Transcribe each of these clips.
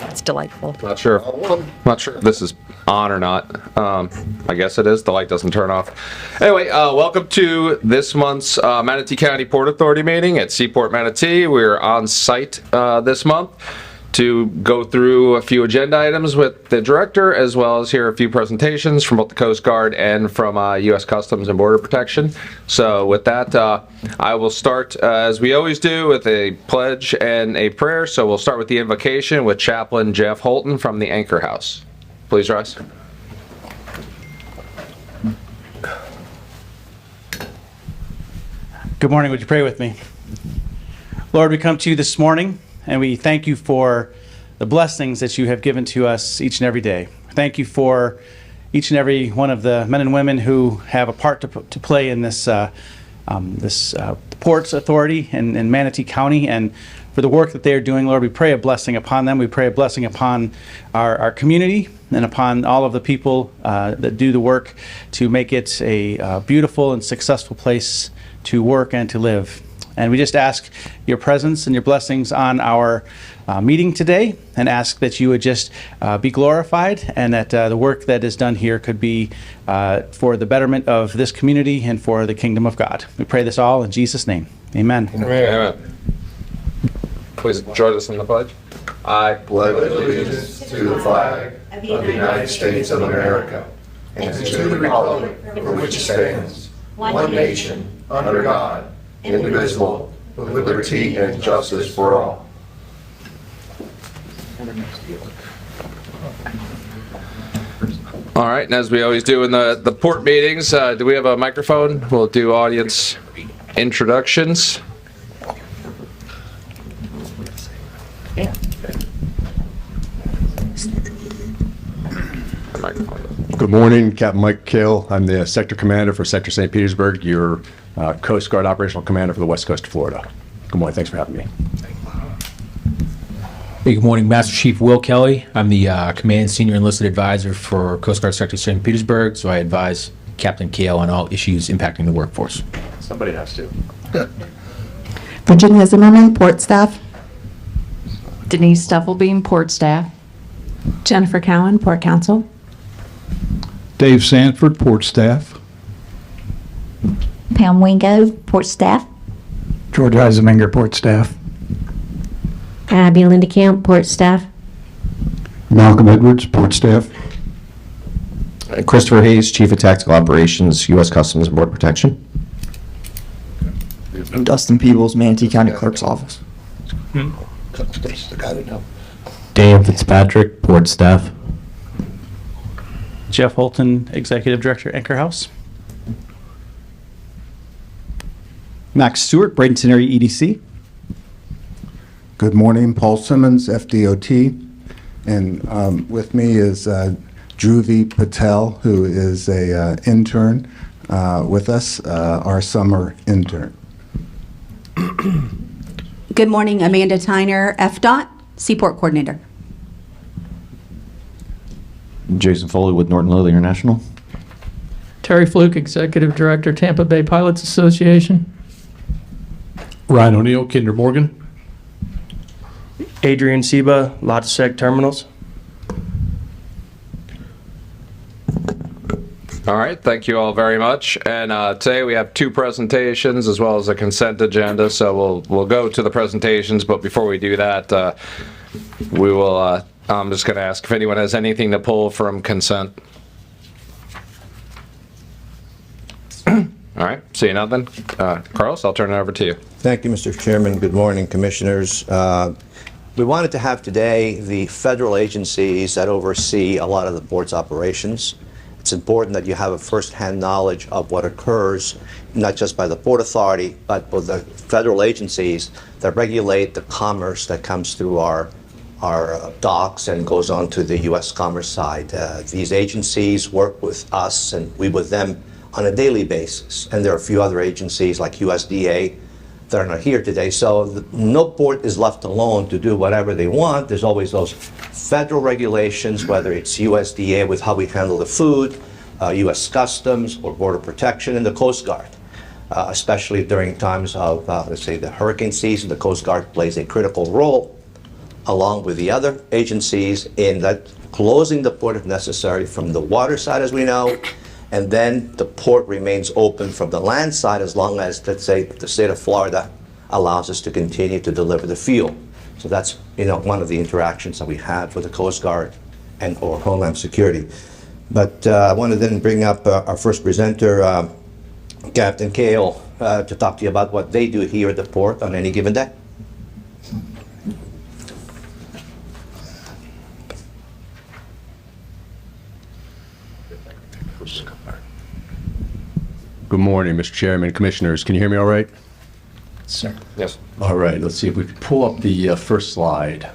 It's delightful. Not sure. Not sure if this is on or not. I guess it is. The light doesn't turn off. Anyway, welcome to this month's Manatee County Port Authority meeting at Seaport Manatee. We're on site this month to go through a few agenda items with the director, as well as hear a few presentations from both the Coast Guard and from U.S. Customs and Border Protection. So with that, I will start, as we always do, with a pledge and a prayer. So we'll start with the invocation with Chaplain Jeff Holton from the Anchor House. Please rise. Good morning. Would you pray with me? Lord, we come to you this morning, and we thank you for the blessings that you have given to us each and every day. Thank you for each and every one of the men and women who have a part to play in this Ports Authority in Manatee County, and for the work that they are doing. Lord, we pray a blessing upon them. We pray a blessing upon our community and upon all of the people that do the work to make it a beautiful and successful place to work and to live. And we just ask your presence and your blessings on our meeting today, and ask that you would just be glorified, and that the work that is done here could be for the betterment of this community and for the kingdom of God. We pray this all in Jesus' name. Amen. Amen. Please join us in the pledge. I pledge allegiance to the flag of the United States of America and to the republic for which it stands, one nation, under God, indivisible, with liberty and justice for all. All right, and as we always do in the port meetings, do we have a microphone? We'll do audience introductions. Good morning, Captain Mike Kill. I'm the Sector Commander for Sector St. Petersburg, your Coast Guard Operational Commander for the West Coast of Florida. Good morning, thanks for having me. Hey, good morning, Master Chief Will Kelly. I'm the Command Senior Enlisted Advisor for Coast Guard Sector St. Petersburg, so I advise Captain Kale on all issues impacting the workforce. Somebody has to. Virginia Zimmerman, Port Staff. Denise Stuffelbeam, Port Staff. Jennifer Cowan, Port Council. Dave Sanford, Port Staff. Pam Wingo, Port Staff. George Eisenmenger, Port Staff. Abby Linda Camp, Port Staff. Malcolm Edwards, Port Staff. Christopher Hayes, Chief of Tactical Operations, U.S. Customs and Border Protection. Dustin Peebles, Manatee County Clerk's Office. Dan Fitzpatrick, Port Staff. Jeff Holton, Executive Director, Anchor House. Max Stewart, Bradenton Area EDC. Good morning, Paul Simmons, FDOT, and with me is Dhruvi Patel, who is a intern with us, our summer intern. Good morning, Amanda Tyner, FDOT, Seaport Coordinator. Jason Foley with Norton Lilly International. Terry Fluke, Executive Director, Tampa Bay Pilots Association. Ryan O'Neill, Kinder Morgan. Adrian Seba, Logisec Terminals. All right, thank you all very much. And today we have two presentations as well as a consent agenda. So we'll go to the presentations, but before we do that, we will. I'm just going to ask if anyone has anything to pull from consent. All right, see nothing. Carlos, I'll turn it over to you. Thank you, Mr. Chairman. Good morning, Commissioners. We wanted to have today the federal agencies that oversee a lot of the board's operations. It's important that you have a first-hand knowledge of what occurs, not just by the Port Authority, but by the federal agencies that regulate the commerce that comes through our docks and goes on to the U.S. commerce side. These agencies work with us and we with them on a daily basis. And there are a few other agencies like USDA that are not here today. So no port is left alone to do whatever they want. There's always those federal regulations, whether it's USDA with how we handle the food, U.S. Customs or Border Protection, and the Coast Guard. Especially during times of, let's say, the hurricane season, the Coast Guard plays a critical role. along with the other agencies in that closing the port if necessary from the water side, as we know, and then the port remains open from the land side as long as, let's say, the state of Florida allows us to continue to deliver the fuel. So that's, one of the interactions that we have with the Coast Guard and or Homeland Security. But I want to then bring up our first presenter, Captain Kale, to talk to you about what they do here at the port on any given day. Good morning, Mr. Chairman, Commissioners. Can you hear me all right? Sir. Yes. All right, let's see if we can pull up the first slide.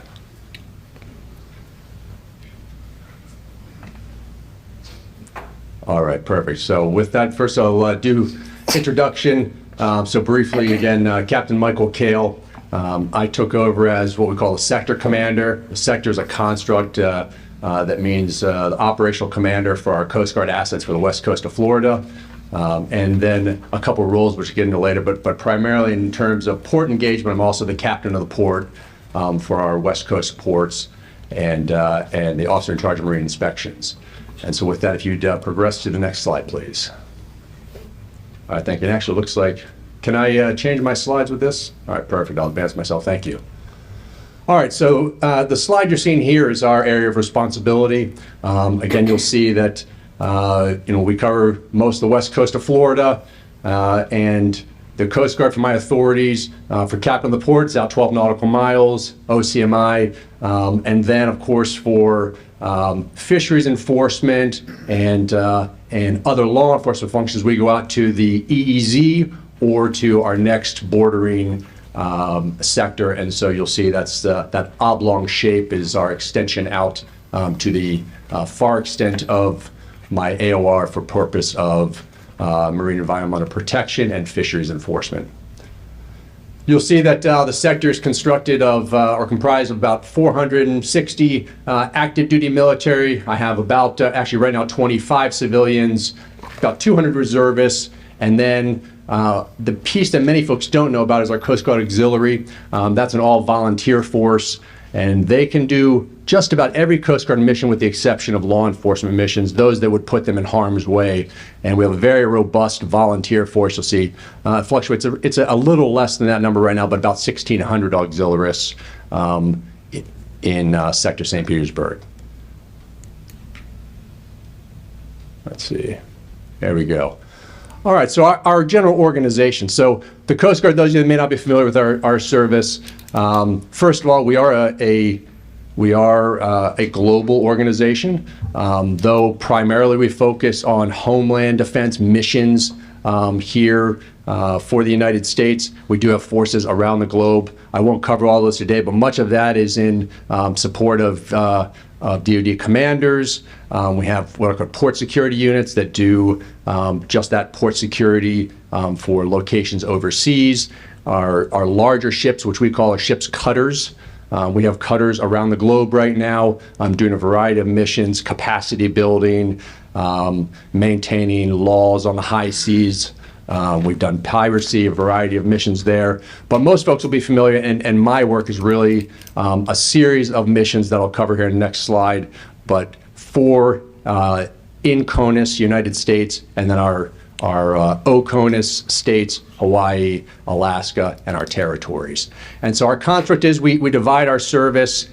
All right, perfect. So with that, first I'll do introduction. So briefly, again, Captain Michael Kale. I took over as what we call a sector commander. The sector is a construct that means the operational commander for our Coast Guard assets for the west coast of Florida. And then a couple of roles which we'll get into later, but primarily in terms of port engagement, I'm also the captain of the port for our west coast ports and the officer in charge of marine inspections. And so with that, if you'd progress to the next slide, please. All right, thank you. It actually looks like, can I change my slides with this? All right, perfect. I'll advance myself. Thank you. All right, so the slide you're seeing here is our area of responsibility. Again, you'll see that we cover most of the west coast of Florida, and the Coast Guard for my authorities, for captain of the port, is out 12 nautical miles, OCMI, and then, of course, for fisheries enforcement and other law enforcement functions, we go out to the EEZ or to our next bordering sector, and so you'll see that's that oblong shape is our extension out to the far extent of my AOR for purpose of marine environmental protection and fisheries enforcement. You'll see that the sector is constructed of or comprised of about 460 active duty military. I have about, actually right now, 25 civilians, about 200 reservists, and then the piece that many folks don't know about is our Coast Guard Auxiliary. That's an all-volunteer force, and they can do just about every Coast Guard mission with the exception of law enforcement missions, those that would put them in harm's way. And we have a very robust volunteer force. You'll see it fluctuates. It's a little less than that number right now, but about 1,600 auxiliarists in Sector St. Petersburg. Let's see. There we go. All right, so our general organization. So the Coast Guard, those of you that may not be familiar with our service, first of all, we are a global organization, though primarily we focus on homeland defense missions here for the United States. We do have forces around the globe. I won't cover all those today, but much of that is in support of DoD commanders. We have what are called port security units that do just that port security for locations overseas. Our larger ships, which we call our ship's cutters. We have cutters around the globe right now doing a variety of missions, capacity building, maintaining laws on the high seas. We've done piracy, a variety of missions there. But most folks will be familiar, and my work is really a series of missions that I'll cover here in the next slide, but for in CONUS, United States, and then our OCONUS states, Hawaii, Alaska, and our territories. And so our construct is we divide our service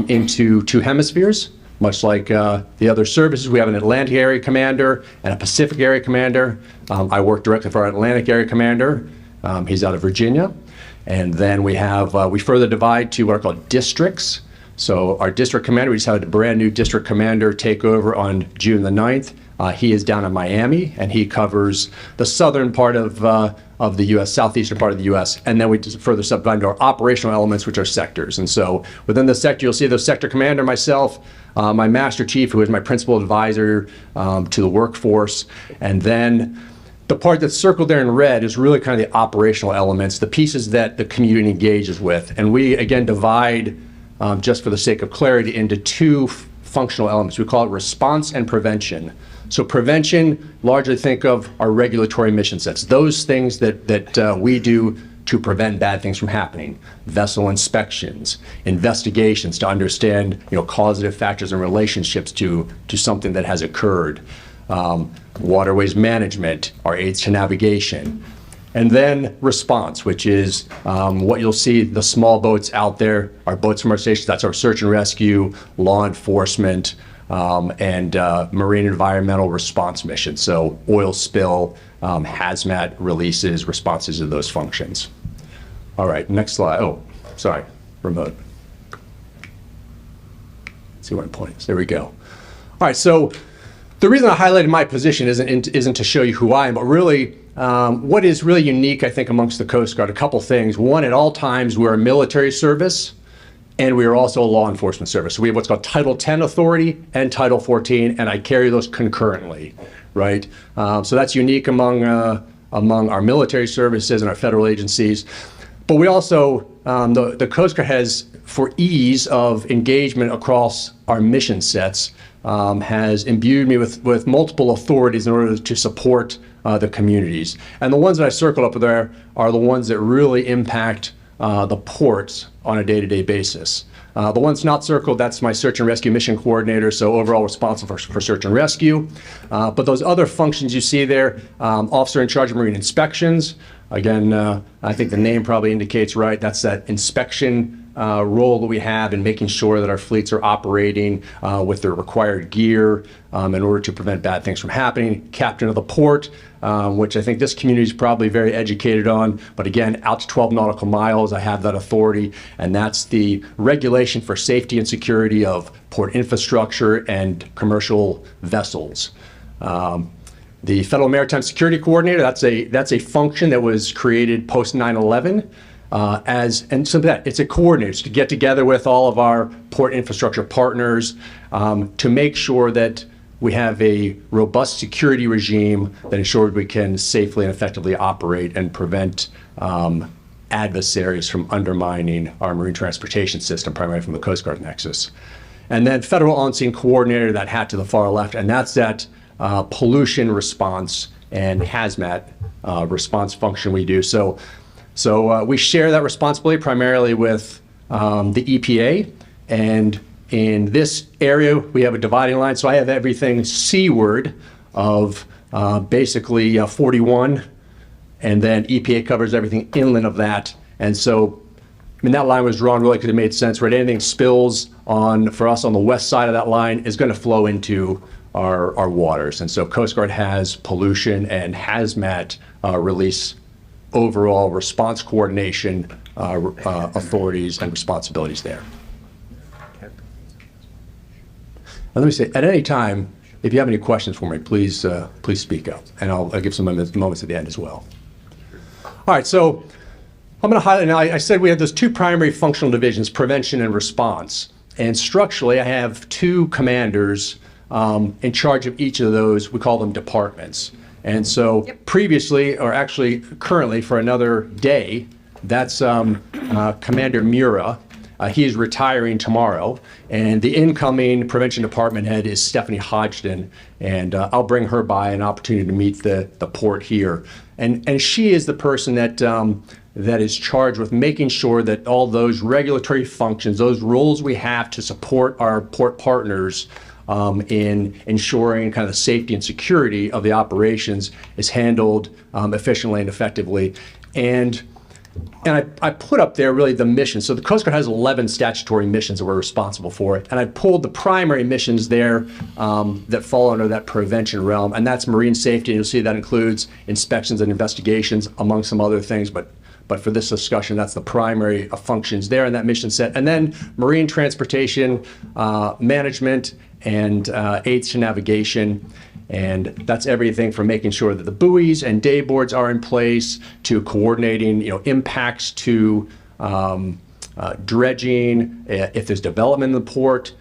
into two hemispheres, much like the other services. We have an Atlantic Area Commander and a Pacific Area Commander. I work directly for our Atlantic Area Commander. He's out of Virginia. And then we have, we further divide to what are called districts. So our district commander, we just had a brand new district commander take over on June the 9th. He is down in Miami, and he covers the southern part of the U.S., southeastern part of the U.S., and then we just further subdivide into our operational elements, which are sectors. And so within the sector, you'll see the sector commander, myself, my master chief, who is my principal advisor to the workforce, and then the part that's circled there in red is really kind of the operational elements, the pieces that the community engages with. And we, again, divide, just for the sake of clarity, into two functional elements. We call it response and prevention. So prevention, largely think of our regulatory mission sets, those things that we do to prevent bad things from happening. Vessel inspections, investigations to understand, causative factors and relationships to something that has occurred. Waterways management, our aids to navigation. And then response, which is what you'll see, the small boats out there, our boats from our stations, that's our search and rescue, law enforcement, and marine environmental response missions. So oil spill, hazmat releases, responses to those functions. All right, next slide. Oh, sorry, remote. Let's see where I'm pointing. There we go. All right, so the reason I highlighted my position isn't to show you who I am, but really what is really unique, I think, amongst the Coast Guard, a couple things. One, at all times, we're a military service, and we are also a law enforcement service. So we have what's called Title 10 authority and Title 14, and I carry those concurrently, right? So that's unique among our military services and our federal agencies. But we also, the Coast Guard has, for ease of engagement across our mission sets, has imbued me with multiple authorities in order to support the communities. And the ones that I circled up there are the ones that really impact the ports on a day-to-day basis. The ones not circled, that's my search and rescue mission coordinator, so overall responsible for search and rescue. But those other functions you see there, officer in charge of marine inspections. Again, I think the name probably indicates right, that's that inspection role that we have in making sure that our fleets are operating with the required gear in order to prevent bad things from happening. Captain of the port, which I think this community is probably very educated on, but again, out to 12 nautical miles, I have that authority, and that's the regulation for safety and security of port infrastructure and commercial vessels. The Federal Maritime Security Coordinator, that's a function that was created post 9/11. And so that it's a coordinator to get together with all of our port infrastructure partners to make sure that we have a robust security regime that ensures we can safely and effectively operate and prevent adversaries from undermining our marine transportation system, primarily from the Coast Guard nexus. And then Federal On-Scene Coordinator, that hat to the far left, and that's that pollution response and hazmat response function we do. So we share that responsibility primarily with the EPA, and in this area we have a dividing line. So I have everything seaward of basically 41, and then EPA covers everything inland of that. And so, that line was drawn really because it made sense, right? Anything spills for us on the west side of that line is going to flow into our waters. And so Coast Guard has pollution and hazmat release overall response coordination authorities and responsibilities there. And let me say, at any time, if you have any questions for me, please speak up, and I'll give some moments at the end as well. All right, so I'm going to highlight, now I said we have those two primary functional divisions, prevention and response. And structurally, I have two commanders in charge of each of those. We call them departments. And so previously, or actually currently for another day, that's Commander Mura. He is retiring tomorrow. And the incoming prevention department head is Stephanie Hodgson. And I'll bring her by an opportunity to meet the port here. And she is the person that is charged with making sure that all those regulatory functions, those roles we have to support our port partners in ensuring kind of the safety and security of the operations is handled efficiently and effectively. And I put up there really the mission. So the Coast Guard has 11 statutory missions that we're responsible for. And I pulled the primary missions there that fall under that prevention realm. And that's marine safety. And you'll see that includes inspections and investigations, among some other things. But for this discussion, that's the primary functions there in that mission set. And then marine transportation management and aids to navigation. And that's everything from making sure that the buoys and day boards are in place to coordinating, impacts to dredging. If there's development in the port,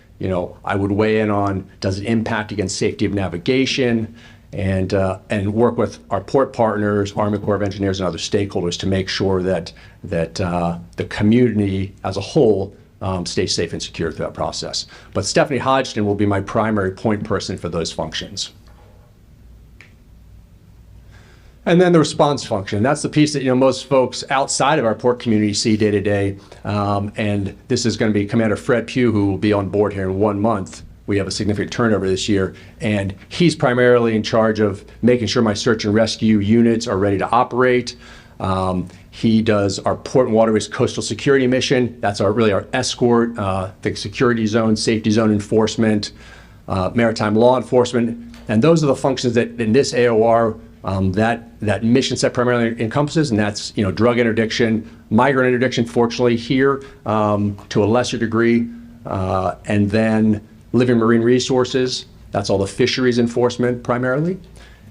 I would weigh in on, does it impact against safety of navigation, and work with our port partners, Army Corps of Engineers, and other stakeholders to make sure that the community as a whole stays safe and secure through that process. But Stephanie Hodgson will be my primary point person for those functions. And then the response function. That's the piece that most folks outside of our port community see day to day. And this is going to be Commander Fred Pugh, who will be on board here in 1 month. We have a significant turnover this year, and he's primarily in charge of making sure my search and rescue units are ready to operate. He does our port and waterways coastal security mission. That's really our escort, the security zone, safety zone enforcement, maritime law enforcement, and those are the functions that in this AOR that mission set primarily encompasses, and that's drug interdiction, migrant interdiction, fortunately here to a lesser degree, and then living marine resources. That's all the fisheries enforcement primarily.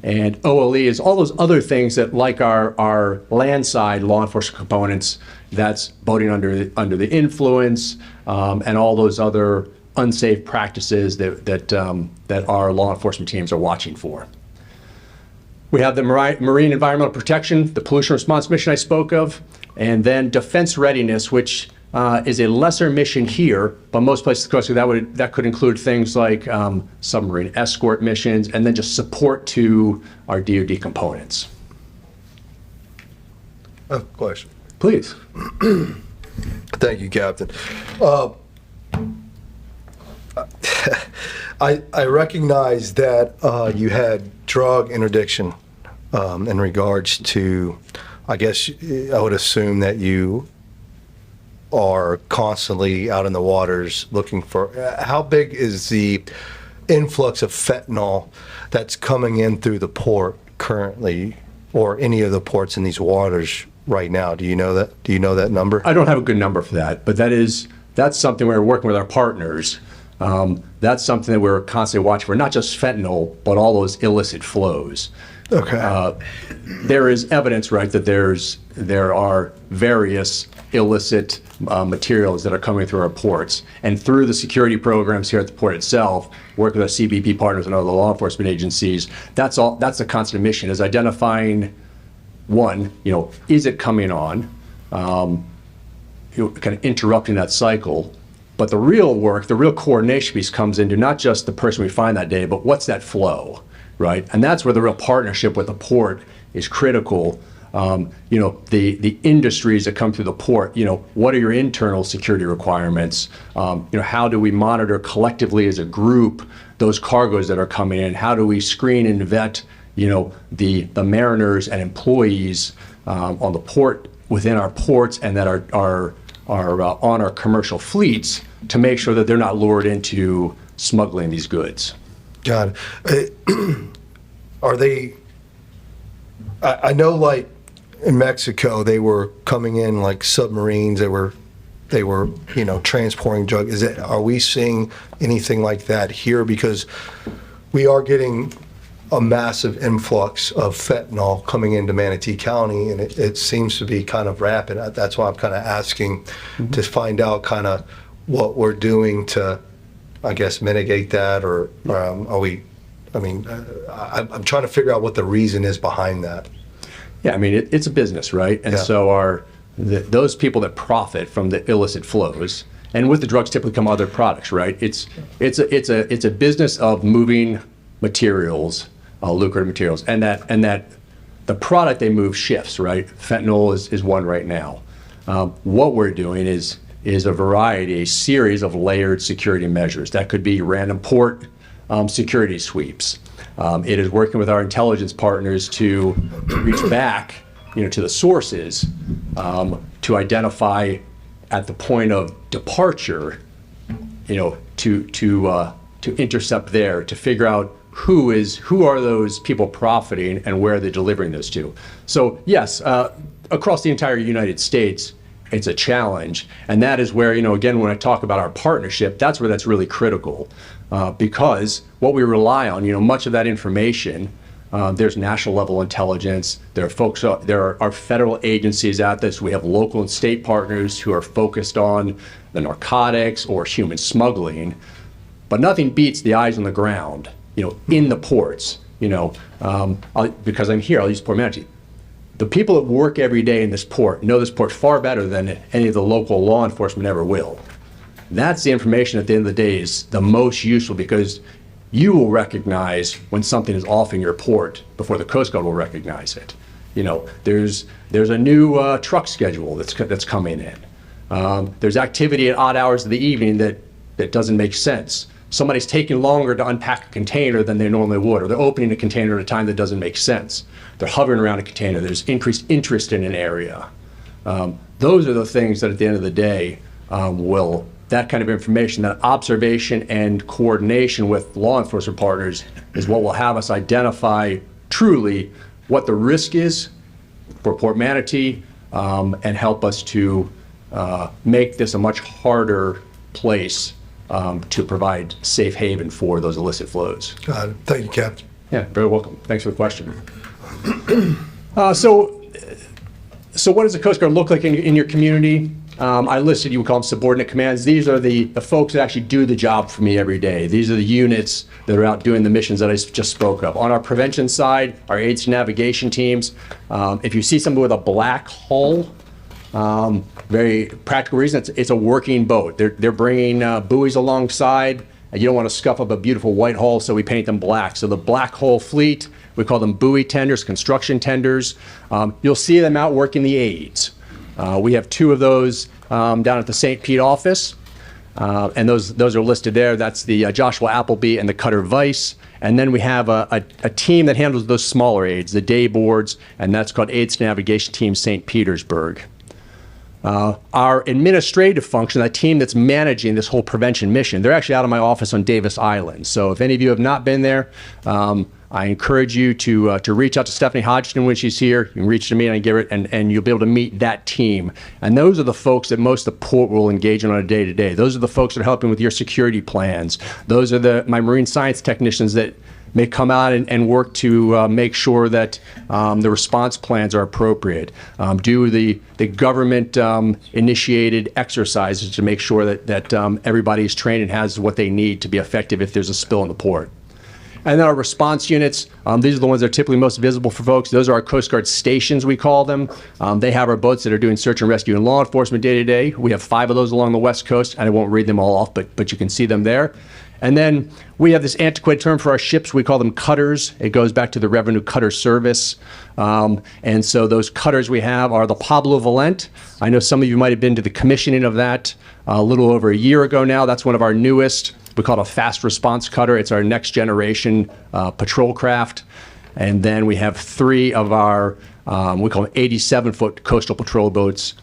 And OLE is all those other things that, like our landside law enforcement components, that's boating under the influence, and all those other unsafe practices that our law enforcement teams are watching for. We have the marine environmental protection, the pollution response mission I spoke of, and then defense readiness, which is a lesser mission here, but most places across the country that could include things like submarine escort missions, and then just support to our DoD components. A question. Please. Thank you, Captain. I recognize that you had drug interdiction in regards to, I guess I would assume that you are constantly out in the waters looking for, how big is the influx of fentanyl that's coming in through the port currently, or any of the ports in these waters right now? Do you know that? Do you know that number? I don't have a good number for that, but that's something we're working with our partners. That's something that we're constantly watching for, not just fentanyl, but all those illicit flows. Okay. There is evidence, right, that there are various illicit materials that are coming through our ports, and through the security programs here at the port itself, work with our CBP partners and other law enforcement agencies. That's the constant mission, is identifying, one, is it coming on, kind of interrupting that cycle. But the real work, the real coordination piece comes into not just the person we find that day, but what's that flow, right? And that's where the real partnership with the port is critical. The industries that come through the port, what are your internal security requirements? How do we monitor collectively as a group those cargoes that are coming in? How do we screen and vet, the mariners and employees on the port, within our ports, and that are on our commercial fleets, to make sure that they're not lured into smuggling these goods. Got it. Are they, I know, like in Mexico, they were coming in like submarines, they were transporting drugs. Are we seeing anything like that here? Because we are getting a massive influx of fentanyl coming into Manatee County, and it seems to be kind of rapid. That's why I'm kind of asking to find out kind of what we're doing to, I guess, mitigate that, or are we, I'm trying to figure out what the reason is behind that. Yeah, it's a business, right? And so those people that profit from the illicit flows, and with the drugs typically come other products, right? It's a business of moving materials, lucrative materials, and that the product they move shifts, right? Fentanyl is one right now. What we're doing is a variety, a series of layered security measures. That could be random port security sweeps. It is working with our intelligence partners to reach back, to the sources, to identify at the point of departure, to intercept there, to figure out who are those people profiting and where they're delivering those to. So yes, across the entire United States, it's a challenge, and that is where, again, when I talk about our partnership, that's where that's really critical, because what we rely on, much of that information, there's national level intelligence, there are federal agencies out there, so we have local and state partners who are focused on the narcotics or human smuggling, but nothing beats the eyes on the ground, in the ports, because I'm here, I'll use Port Manatee. The people that work every day in this port know this port far better than any of the local law enforcement ever will. That's the information at the end of the day is the most useful, because you will recognize when something is off in your port before the Coast Guard will recognize it. You know, there's a new truck schedule that's coming in. There's activity at odd hours of the evening that doesn't make sense. Somebody's taking longer to unpack a container than they normally would, or they're opening a container at a time that doesn't make sense. They're hovering around a container. There's increased interest in an area. Those are the things that at the end of the day that kind of information, that observation and coordination with law enforcement partners is what will have us identify truly what the risk is for Port Manatee and help us to make this a much harder place to provide safe haven for those illicit flows. Got it. Thank you, Captain. Yeah, very welcome. Thanks for the question. So what does the Coast Guard look like in your community? I listed, you would call them subordinate commands. These are the folks that actually do the job for me every day. These are the units that are out doing the missions that I just spoke of. On our prevention side, our aids to navigation teams, if you see somebody with a black hull, very practical reason, it's a working boat. They're bringing buoys alongside, and you don't want to scuff up a beautiful white hull, so we paint them black. So the black hull fleet, we call them buoy tenders, construction tenders. You'll see them out working the aids. We have 2 of those down at the St. Pete office, and those are listed there. That's the Joshua Appleby and the Cutter Vice. And then we have a team that handles those smaller aids, the day boards, and that's called Aids to Navigation Team St. Petersburg. Our administrative function, that team that's managing this whole prevention mission, they're actually out of my office on Davis Island. So if any of you have not been there, I encourage you to reach out to Stephanie Hodgson when she's here. You can reach to me and I give it, and you'll be able to meet that team. And those are the folks that most of the port will engage in on a day-to-day. Those are the folks that are helping with your security plans. Those are my marine science technicians that may come out and work to make sure that the response plans are appropriate. Do the government initiated exercises to make sure that everybody is trained and has what they need to be effective if there's a spill in the port. And then our response units, these are the ones that are typically most visible for folks. Those are our Coast Guard stations, we call them. They have our boats that are doing search and rescue and law enforcement day to day. We have 5 of those along the West Coast, and I won't read them all off, but you can see them there. And then we have this antiquated term for our ships. We call them cutters. It goes back to the Revenue Cutter Service. And so those cutters we have are the Pablo Valente. I know some of you might have been to the commissioning of that a little over a year ago now. That's one of our newest. We call it a fast response cutter. It's our next generation patrol craft. And then we have 3 of our, we call them 87-foot coastal patrol boats.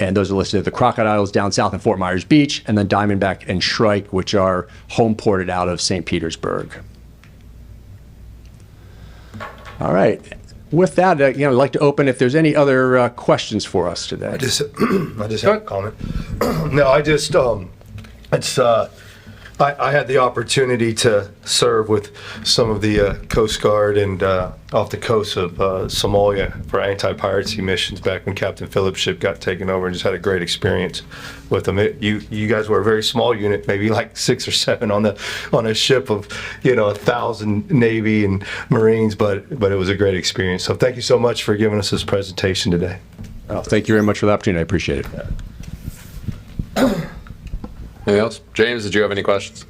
And those are listed at the Crocodiles down south in Fort Myers Beach, and then Diamondback and Shrike, which are home ported out of St. Petersburg. All right. With that, I'd like to open if there's any other questions for us today. I just have a comment. No, I had the opportunity to serve with some of the Coast Guard and off the coast of Somalia for anti-piracy missions back when Captain Phillips' ship got taken over, and just had a great experience with them. You guys were a very small unit, maybe like 6 or 7 on a ship of 1,000 Navy and Marines, but it was a great experience. So thank you so much for giving us this presentation today. Oh, thank you very much for the opportunity. I appreciate it. Anything else? James, did you have any questions?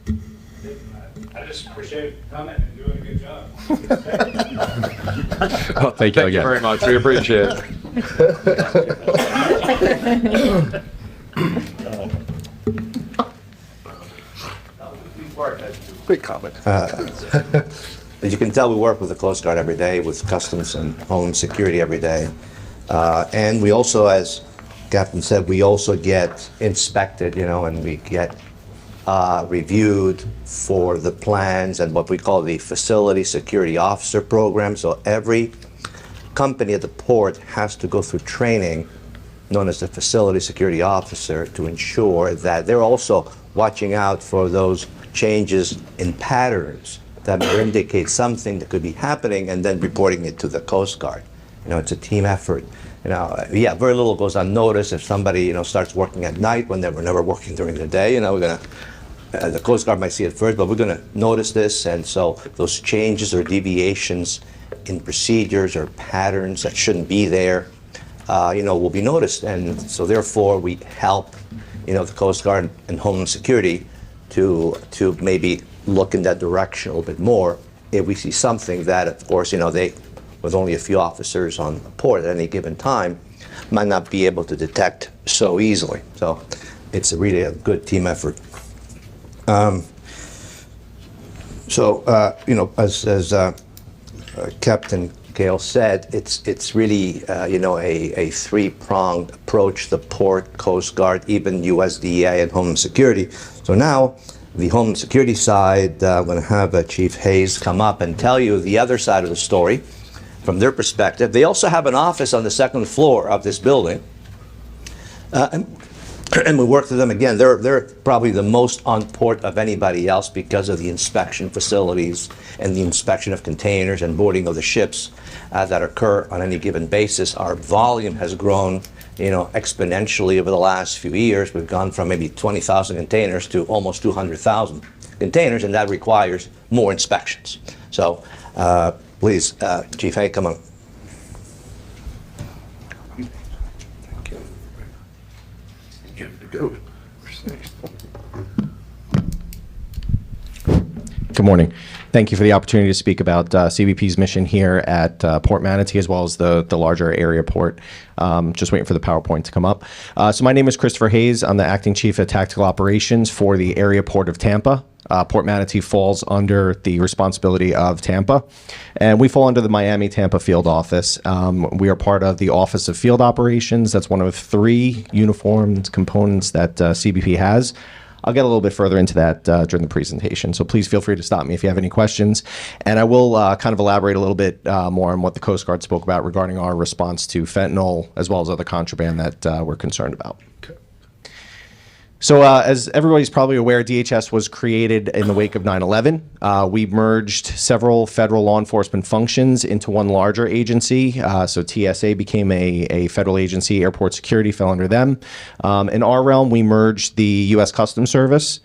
I just appreciate the comment and doing a good job. Oh, thank you again. Thank you very much. We appreciate it. Quick comment. As you can tell, we work with the Coast Guard every day, with Customs and Homeland Security every day. And we also, as Captain said, we also get inspected, and we get reviewed for the plans and what we call the Facility Security Officer Program. So every company at the port has to go through training known as the Facility Security Officer to ensure that they're also watching out for those changes in patterns that may indicate something that could be happening, and then reporting it to the Coast Guard. It's a team effort. Very little goes unnoticed. If somebody, starts working at night when they were never working during the day, we're gonna, the Coast Guard might see it first, but we're gonna notice this, and so those changes or deviations in procedures or patterns that shouldn't be there, will be noticed, and so therefore we help, the Coast Guard and Homeland Security to maybe look in that direction a little bit more if we see something that, of course, they, with only a few officers on the port at any given time, might not be able to detect so easily. So it's really a good team effort. As Captain Gale said, it's really a three-pronged approach: the port, Coast Guard, even USDA and Homeland Security. So now, the Homeland Security side, I'm going to have Chief Hayes come up and tell you the other side of the story from their perspective. They also have an office on the second floor of this building. And we work with them again. They're probably the most on port of anybody else because of the inspection facilities and the inspection of containers and boarding of the ships that occur on any given basis. Our volume has grown, exponentially over the last few years. We've gone from maybe 20,000 containers to almost 200,000 containers, and that requires more inspections. So, please, Chief Hay, come on. Good morning. Thank you for the opportunity to speak about CBP's mission here at Port Manatee, as well as the larger area port. Just waiting for the PowerPoint to come up. So my name is Christopher Hayes. I'm the Acting Chief of Tactical Operations for the area port of Tampa. Port Manatee falls under the responsibility of Tampa, and we fall under the Miami-Tampa Field Office. We are part of the Office of Field Operations. That's one of 3 uniformed components that CBP has. I'll get a little bit further into that during the presentation, so please feel free to stop me if you have any questions. And I will kind of elaborate a little bit more on what the Coast Guard spoke about regarding our response to fentanyl, as well as other contraband that we're concerned about. So as everybody's probably aware, DHS was created in the wake of 9/11. We merged several federal law enforcement functions into one larger agency. So TSA became a federal agency. Airport security fell under them. In our realm, we merged the U.S. Customs Service,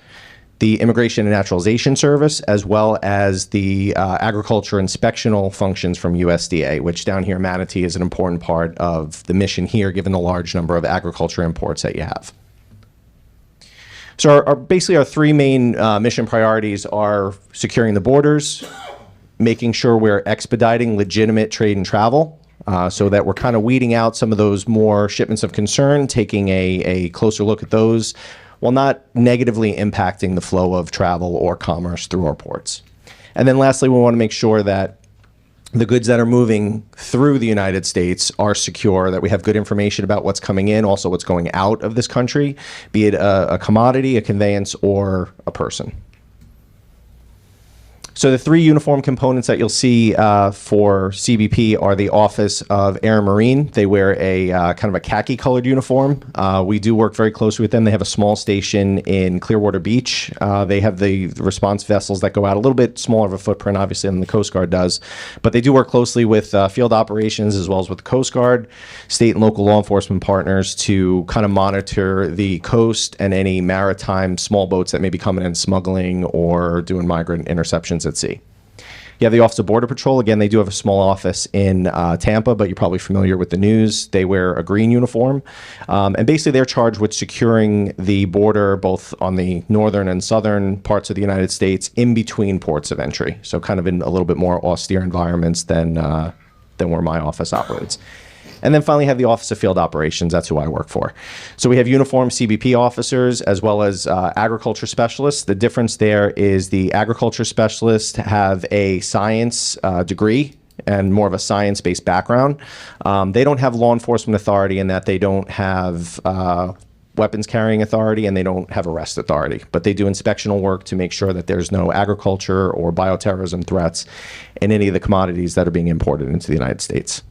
the Immigration and Naturalization Service, as well as the agriculture inspectional functions from USDA, which down here in Manatee is an important part of the mission here, given the large number of agriculture imports that you have. So basically our 3 main mission priorities are securing the borders, making sure we're expediting legitimate trade and travel, so that we're kind of weeding out some of those more shipments of concern, taking a closer look at those, while not negatively impacting the flow of travel or commerce through our ports. And then lastly, we want to make sure that the goods that are moving through the United States are secure, that we have good information about what's coming in, also what's going out of this country, be it a commodity, a conveyance, or a person. So the 3 uniform components that you'll see for CBP are the Office of Air and Marine. They wear a kind of a khaki colored uniform. We do work very closely with them. They have a small station in Clearwater Beach. They have the response vessels that go out, a little bit smaller of a footprint, obviously, than the Coast Guard does. But they do work closely with field operations as well as with the Coast Guard, state and local law enforcement partners to kind of monitor the coast and any maritime small boats that may be coming in smuggling or doing migrant interceptions at sea. You have the Office of Border Patrol. Again, they do have a small office in Tampa, but you're probably familiar with the news. They wear a green uniform. And basically, they're charged with securing the border both on the northern and southern parts of the United States in between ports of entry. So kind of in a little bit more austere environments than where my office operates. And then finally have the Office of Field Operations. That's who I work for. So we have uniformed CBP officers as well as agriculture specialists. The difference there is the agriculture specialists have a science degree and more of a science-based background. They don't have law enforcement authority in that they don't have weapons carrying authority and they don't have arrest authority, but they do inspectional work to make sure that there's no agriculture or bioterrorism threats in any of the commodities that are being imported into the United States.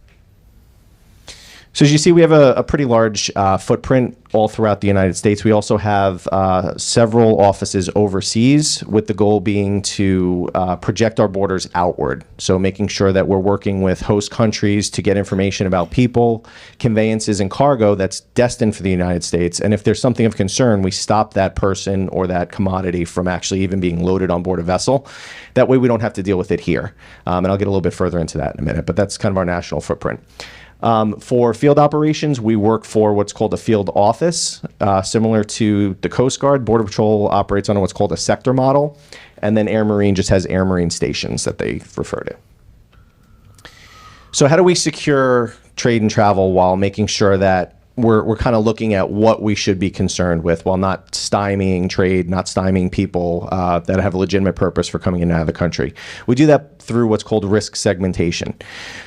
So as you see, we have a pretty large footprint all throughout the United States. We also have several offices overseas, with the goal being to project our borders outward. So making sure that we're working with host countries to get information about people, conveyances, and cargo that's destined for the United States. And if there's something of concern, we stop that person or that commodity from actually even being loaded on board a vessel. That way we don't have to deal with it here. And I'll get a little bit further into that in a minute, but that's kind of our national footprint. For field operations, we work for what's called a field office, similar to the Coast Guard. Border Patrol operates on what's called a sector model, and then Air Marine just has Air Marine stations that they refer to. So how do we secure trade and travel while making sure that we're kind of looking at what we should be concerned with while not stymieing trade, not stymieing people that have a legitimate purpose for coming in and out of the country? We do that through what's called risk segmentation.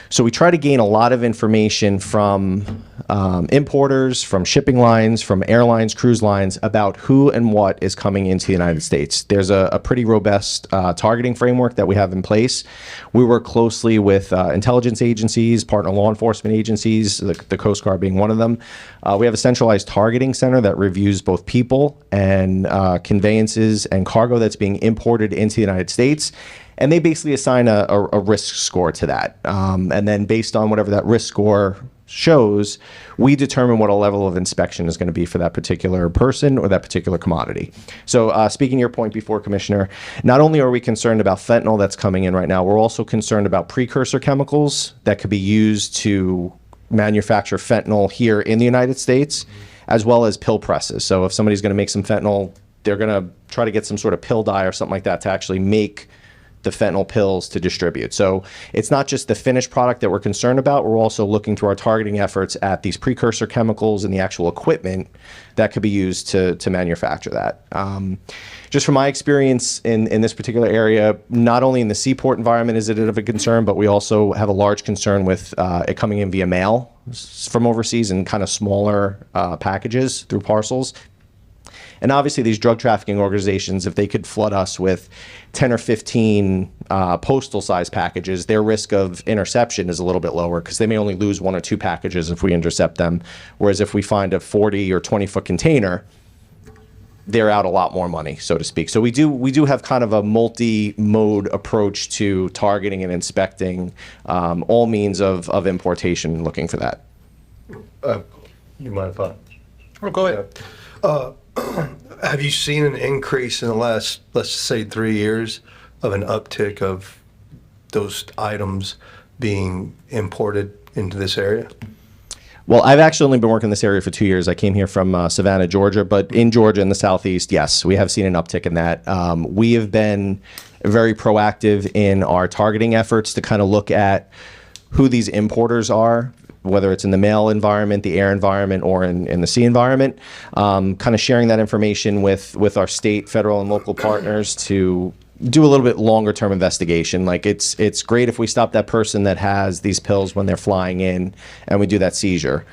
So we try to gain a lot of information from importers, from shipping lines, from airlines, cruise lines about who and what is coming into the United States. There's a pretty robust targeting framework that we have in place. We work closely with intelligence agencies, partner law enforcement agencies, the Coast Guard being one of them. We have a centralized targeting center that reviews both people and conveyances and cargo that's being imported into the United States. And they basically assign a risk score to that. And then based on whatever that risk score shows, we determine what a level of inspection is going to be for that particular person or that particular commodity. So speaking to your point before, Commissioner, not only are we concerned about fentanyl that's coming in right now, we're also concerned about precursor chemicals that could be used to manufacture fentanyl here in the United States, as well as pill presses. So if somebody's going to make some fentanyl, they're going to try to get some sort of pill dye or something like that to actually make the fentanyl pills to distribute. So it's not just the finished product that we're concerned about. We're also looking through our targeting efforts at these precursor chemicals and the actual equipment that could be used to manufacture that. Just from my experience in this particular area, not only in the seaport environment is it of a concern, but we also have a large concern with it coming in via mail from overseas in kind of smaller packages through parcels. And obviously these drug trafficking organizations, if they could flood us with 10 or 15 postal size packages, their risk of interception is a little bit lower because they may only lose 1 or 2 packages if we intercept them. Whereas if we find a 40 or 20 foot container, they're out a lot more money, so to speak. So we do have kind of a multi-mode approach to targeting and inspecting all means of importation, looking for that. You mind if I? Oh, go ahead. Have you seen an increase in the last, let's say, 3 years of an uptick of those items being imported into this area? Well, I've actually only been working in this area for 2 years. I came here from Savannah, Georgia, but in Georgia in the Southeast, yes, we have seen an uptick in that. We have been very proactive in our targeting efforts to kind of look at who these importers are, whether it's in the mail environment, the air environment, or in the sea environment, kind of sharing that information with our state, federal, and local partners to do a little bit longer term investigation. Like it's great if we stop that person that has these pills when they're flying in and we do that seizure,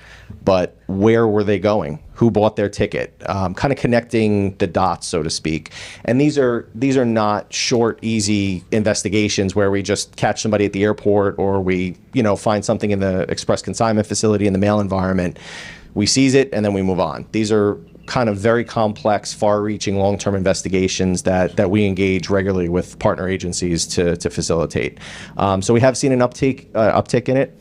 but where were they going? Who bought their ticket? Kind of connecting the dots, so to speak. And these are not short, easy investigations where we just catch somebody at the airport or we, find something in the express consignment facility in the mail environment. We seize it and then we move on. These are kind of very complex, far-reaching, long-term investigations that we engage regularly with partner agencies to facilitate. So we have seen an uptick in it.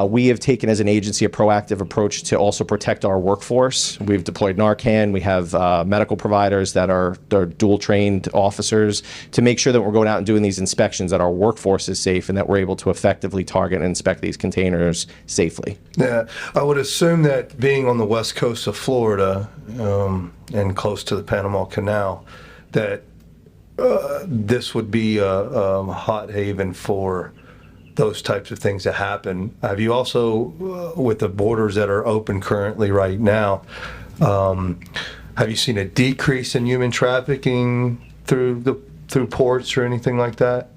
We have taken as an agency a proactive approach to also protect our workforce. We've deployed Narcan. We have medical providers that are dual-trained officers to make sure that we're going out and doing these inspections, that our workforce is safe, and that we're able to effectively target and inspect these containers safely. Yeah, I would assume that being on the west coast of Florida and close to the Panama Canal, that this would be a hot haven for those types of things to happen. Have you also, with the borders that are open currently right now, have you seen a decrease in human trafficking through ports or anything like that?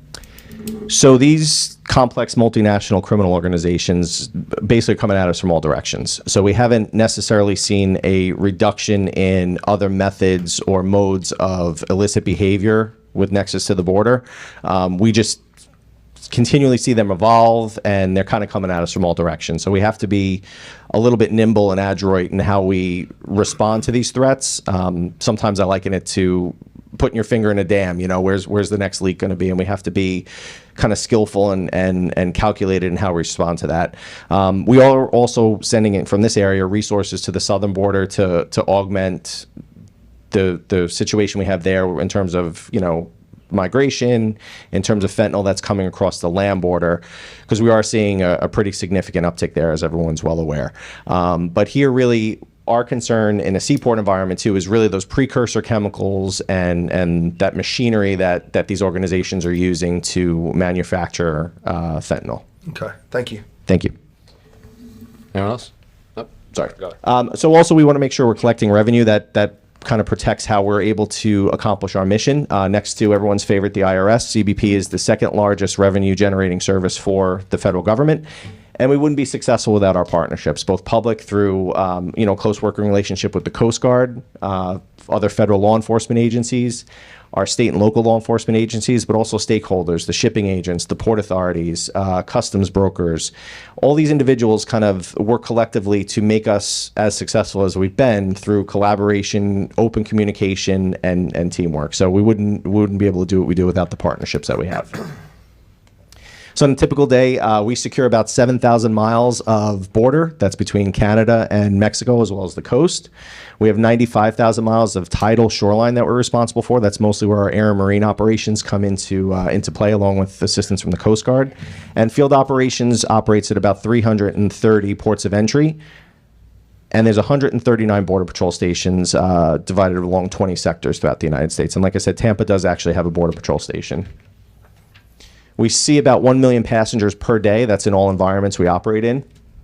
So these complex multinational criminal organizations basically coming at us from all directions. So we haven't necessarily seen a reduction in other methods or modes of illicit behavior with nexus to the border. We just continually see them evolve, and they're kind of coming at us from all directions. So we have to be a little bit nimble and adroit in how we respond to these threats. Sometimes I liken it to putting your finger in a dam. Where's the next leak going to be? And we have to be kind of skillful and calculated in how we respond to that. We are also sending in from this area resources to the southern border to augment the situation we have there in terms of migration, in terms of fentanyl that's coming across the land border, because we are seeing a pretty significant uptick there, as everyone's well aware. But here, really, our concern in a seaport environment too is really those precursor chemicals and that machinery that these organizations are using to manufacture fentanyl. Okay, thank you. Thank you. Anyone else? Oh, Sorry. go ahead. So also we want to make sure we're collecting revenue that kind of protects how we're able to accomplish our mission. Next to everyone's favorite, the IRS, CBP is the second largest revenue generating service for the federal government. And we wouldn't be successful without our partnerships, both public through, close working relationship with the Coast Guard, other federal law enforcement agencies, our state and local law enforcement agencies, but also stakeholders, the shipping agents, the port authorities, customs brokers. All these individuals kind of work collectively to make us as successful as we've been through collaboration, open communication, and teamwork. So we wouldn't be able to do what we do without the partnerships that we have. So on a typical day, we secure about 7,000 miles of border. That's between Canada and Mexico, as well as the coast. We have 95,000 miles of tidal shoreline that we're responsible for. That's mostly where our air and marine operations come into play, along with assistance from the Coast Guard. And field operations operates at about 330 ports of entry. And there's 139 Border Patrol stations divided along 20 sectors throughout the United States. And like I said, Tampa does actually have a Border Patrol station. We see about 1 million passengers per day. That's in all environments we operate in.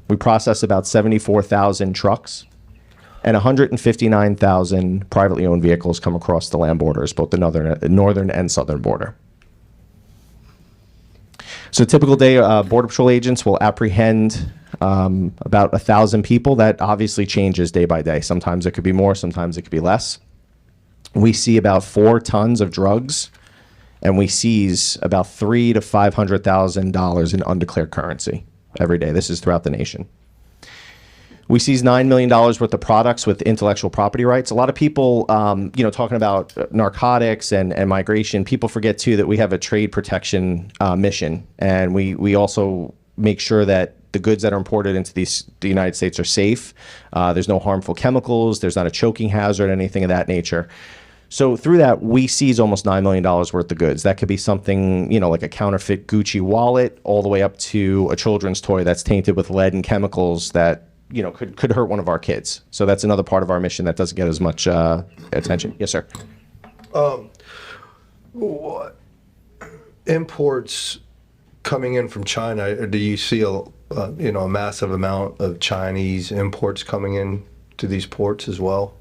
We process about 74,000 trucks, and 159,000 privately owned vehicles come across the land borders, both the northern and southern border. So a typical day, Border Patrol agents will apprehend about 1,000 people. That obviously changes day by day. Sometimes it could be more, sometimes it could be less. We see about 4 tons of drugs, and we seize about $300,000 to $500,000 in undeclared currency every day. This is throughout the nation. We seize $9 million worth of products with intellectual property rights. A lot of people, talking about narcotics and migration, people forget too that we have a trade protection mission, and we also make sure that the goods that are imported into the United States are safe. There's no harmful chemicals. There's not a choking hazard, anything of that nature. So through that, we seize almost $9 million worth of goods. That could be something, like a counterfeit Gucci wallet, all the way up to a children's toy that's tainted with lead and chemicals that, could hurt one of our kids. So that's another part of our mission that doesn't get as much attention. Yes, sir. What imports coming in from China? Or do you see a massive amount of Chinese imports coming in to these ports as well?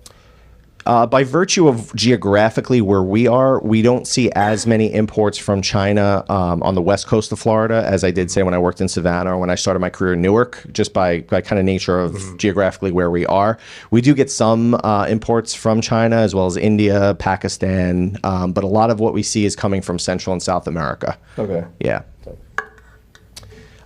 By virtue of geographically where we are, we don't see as many imports from China on the west coast of Florida as I did, say, when I worked in Savannah or when I started my career in Newark, just by kind of nature of geographically where we are. We do get some imports from China as well as India, Pakistan, but a lot of what we see is coming from Central and South America. Okay. Yeah.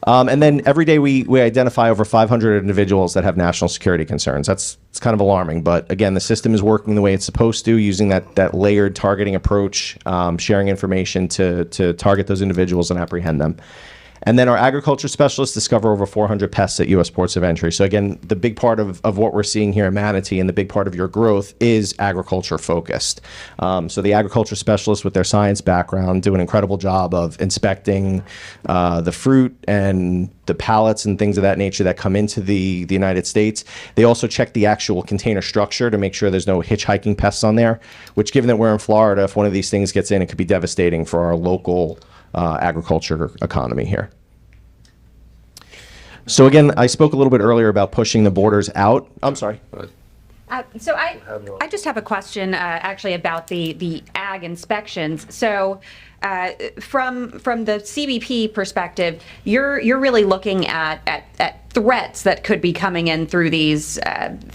And then every day we identify over 500 individuals that have national security concerns. It's kind of alarming, but again, the system is working the way it's supposed to, using that layered targeting approach, sharing information to target those individuals and apprehend them. And then our agriculture specialists discover over 400 pests at U.S. ports of entry. So again, the big part of what we're seeing here in Manatee and the big part of your growth is agriculture focused. So the agriculture specialists with their science background do an incredible job of inspecting the fruit and the pallets and things of that nature that come into the United States. They also check the actual container structure to make sure there's no hitchhiking pests on there, which, given that we're in Florida, if one of these things gets in, it could be devastating for our local agriculture economy here. So again, I spoke a little bit earlier about pushing the borders out. I'm sorry. So I just have a question actually about the ag inspections. So from the CBP perspective, you're really looking at threats that could be coming in through these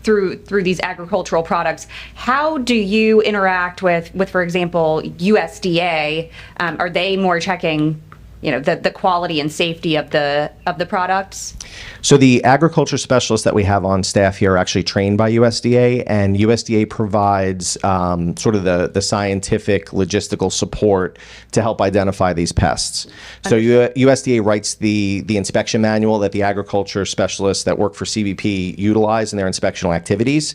these agricultural products. How do you interact with for example, USDA? Are they more checking the quality and safety of the products? So the agriculture specialists that we have on staff here are actually trained by USDA, and USDA provides sort of the scientific logistical support to help identify these pests. So USDA writes the inspection manual that the agriculture specialists that work for CBP utilize in their inspectional activities.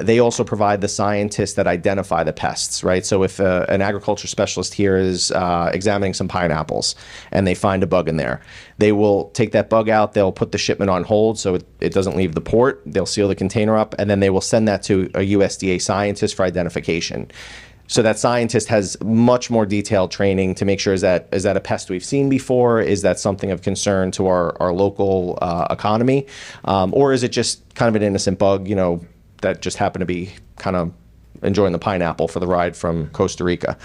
They also provide the scientists that identify the pests, right? So if an agriculture specialist here is examining some pineapples and they find a bug in there, they will take that bug out, they'll put the shipment on hold so it doesn't leave the port, they'll seal the container up, and then they will send that to a USDA scientist for identification. So that scientist has much more detailed training to make sure is that a pest we've seen before? Is that something of concern to our local economy? Or is it just kind of an innocent bug, that just happened to be kind of enjoying the pineapple for the ride from Costa Rica.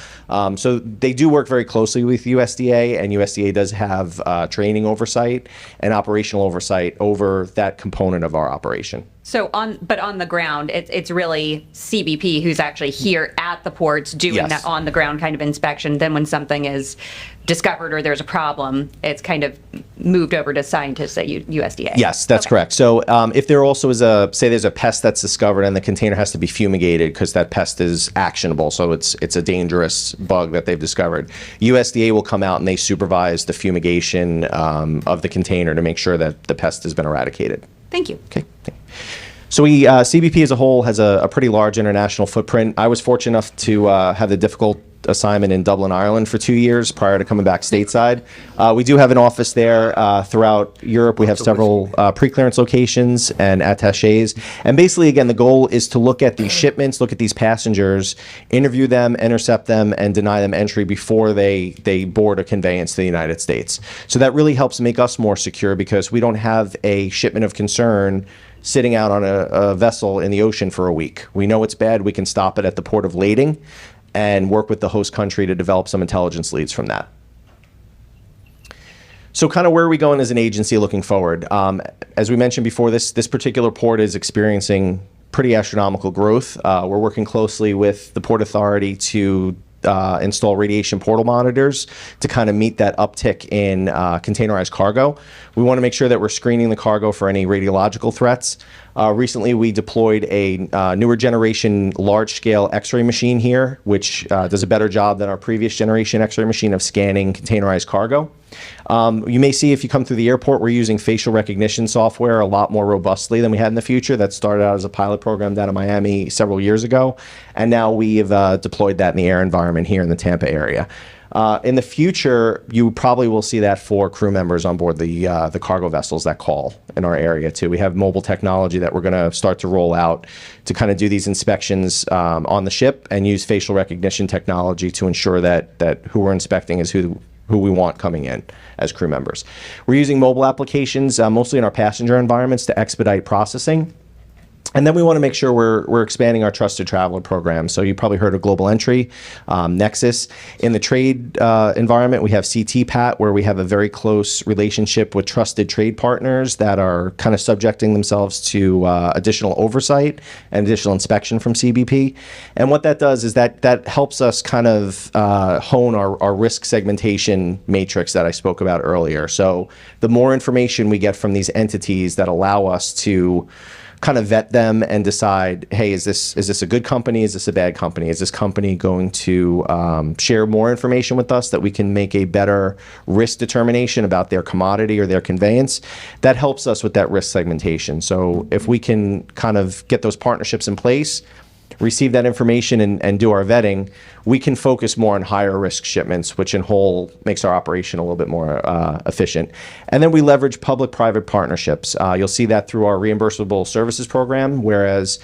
So they do work very closely with USDA, and USDA does have training oversight and operational oversight over that component of our operation. So on the ground, it's really CBP who's actually here at the ports doing Yes. that on the ground kind of inspection. Then when something is discovered or there's a problem, it's kind of moved over to scientists at USDA. Yes, that's correct. So if there also is say there's a pest that's discovered and the container has to be fumigated because that pest is actionable, so it's a dangerous bug that they've discovered, USDA will come out and they supervise the fumigation of the container to make sure that the pest has been eradicated. Thank you. Okay. So CBP as a whole has a pretty large international footprint. I was fortunate enough to have the difficult assignment in Dublin, Ireland for 2 years prior to coming back stateside. We do have an office there throughout Europe. We have several pre-clearance locations and attachés. And basically, again, the goal is to look at these shipments, look at these passengers, interview them, intercept them, and deny them entry before they board a conveyance to the United States. So that really helps make us more secure because we don't have a shipment of concern sitting out on a vessel in the ocean for a week. We know it's bad. We can stop it at the port of lading and work with the host country to develop some intelligence leads from that. So kind of where are we going as an agency looking forward? As we mentioned before, this particular port is experiencing pretty astronomical growth. We're working closely with the Port Authority to install radiation portal monitors to kind of meet that uptick in containerized cargo. We want to make sure that we're screening the cargo for any radiological threats. Recently, we deployed a newer generation large-scale X-ray machine here, which does a better job than our previous generation X-ray machine of scanning containerized cargo. You may see if you come through the airport, we're using facial recognition software a lot more robustly than we had in the future. That started out as a pilot program down in Miami several years ago, and now we have deployed that in the air environment here in the Tampa area. In the future, you probably will see that for crew members on board the cargo vessels that call in our area too. We have mobile technology that we're going to start to roll out to kind of do these inspections on the ship and use facial recognition technology to ensure that who we're inspecting is who we want coming in as crew members. We're using mobile applications mostly in our passenger environments to expedite processing. And then we want to make sure we're expanding our trusted traveler program. So you probably heard of Global Entry, Nexus. In the trade environment, we have CTPAT, where we have a very close relationship with trusted trade partners that are kind of subjecting themselves to additional oversight and additional inspection from CBP. And what that does is that helps us kind of hone our risk segmentation matrix that I spoke about earlier. So the more information we get from these entities that allow us to kind of vet them and decide, hey, is this a good company? Is this a bad company? Is this company going to share more information with us that we can make a better risk determination about their commodity or their conveyance? That helps us with that risk segmentation. So if we can kind of get those partnerships in place, receive that information and do our vetting, we can focus more on higher risk shipments, which in whole makes our operation a little bit more efficient. And then we leverage public-private partnerships. You'll see that through our reimbursable services program, whereas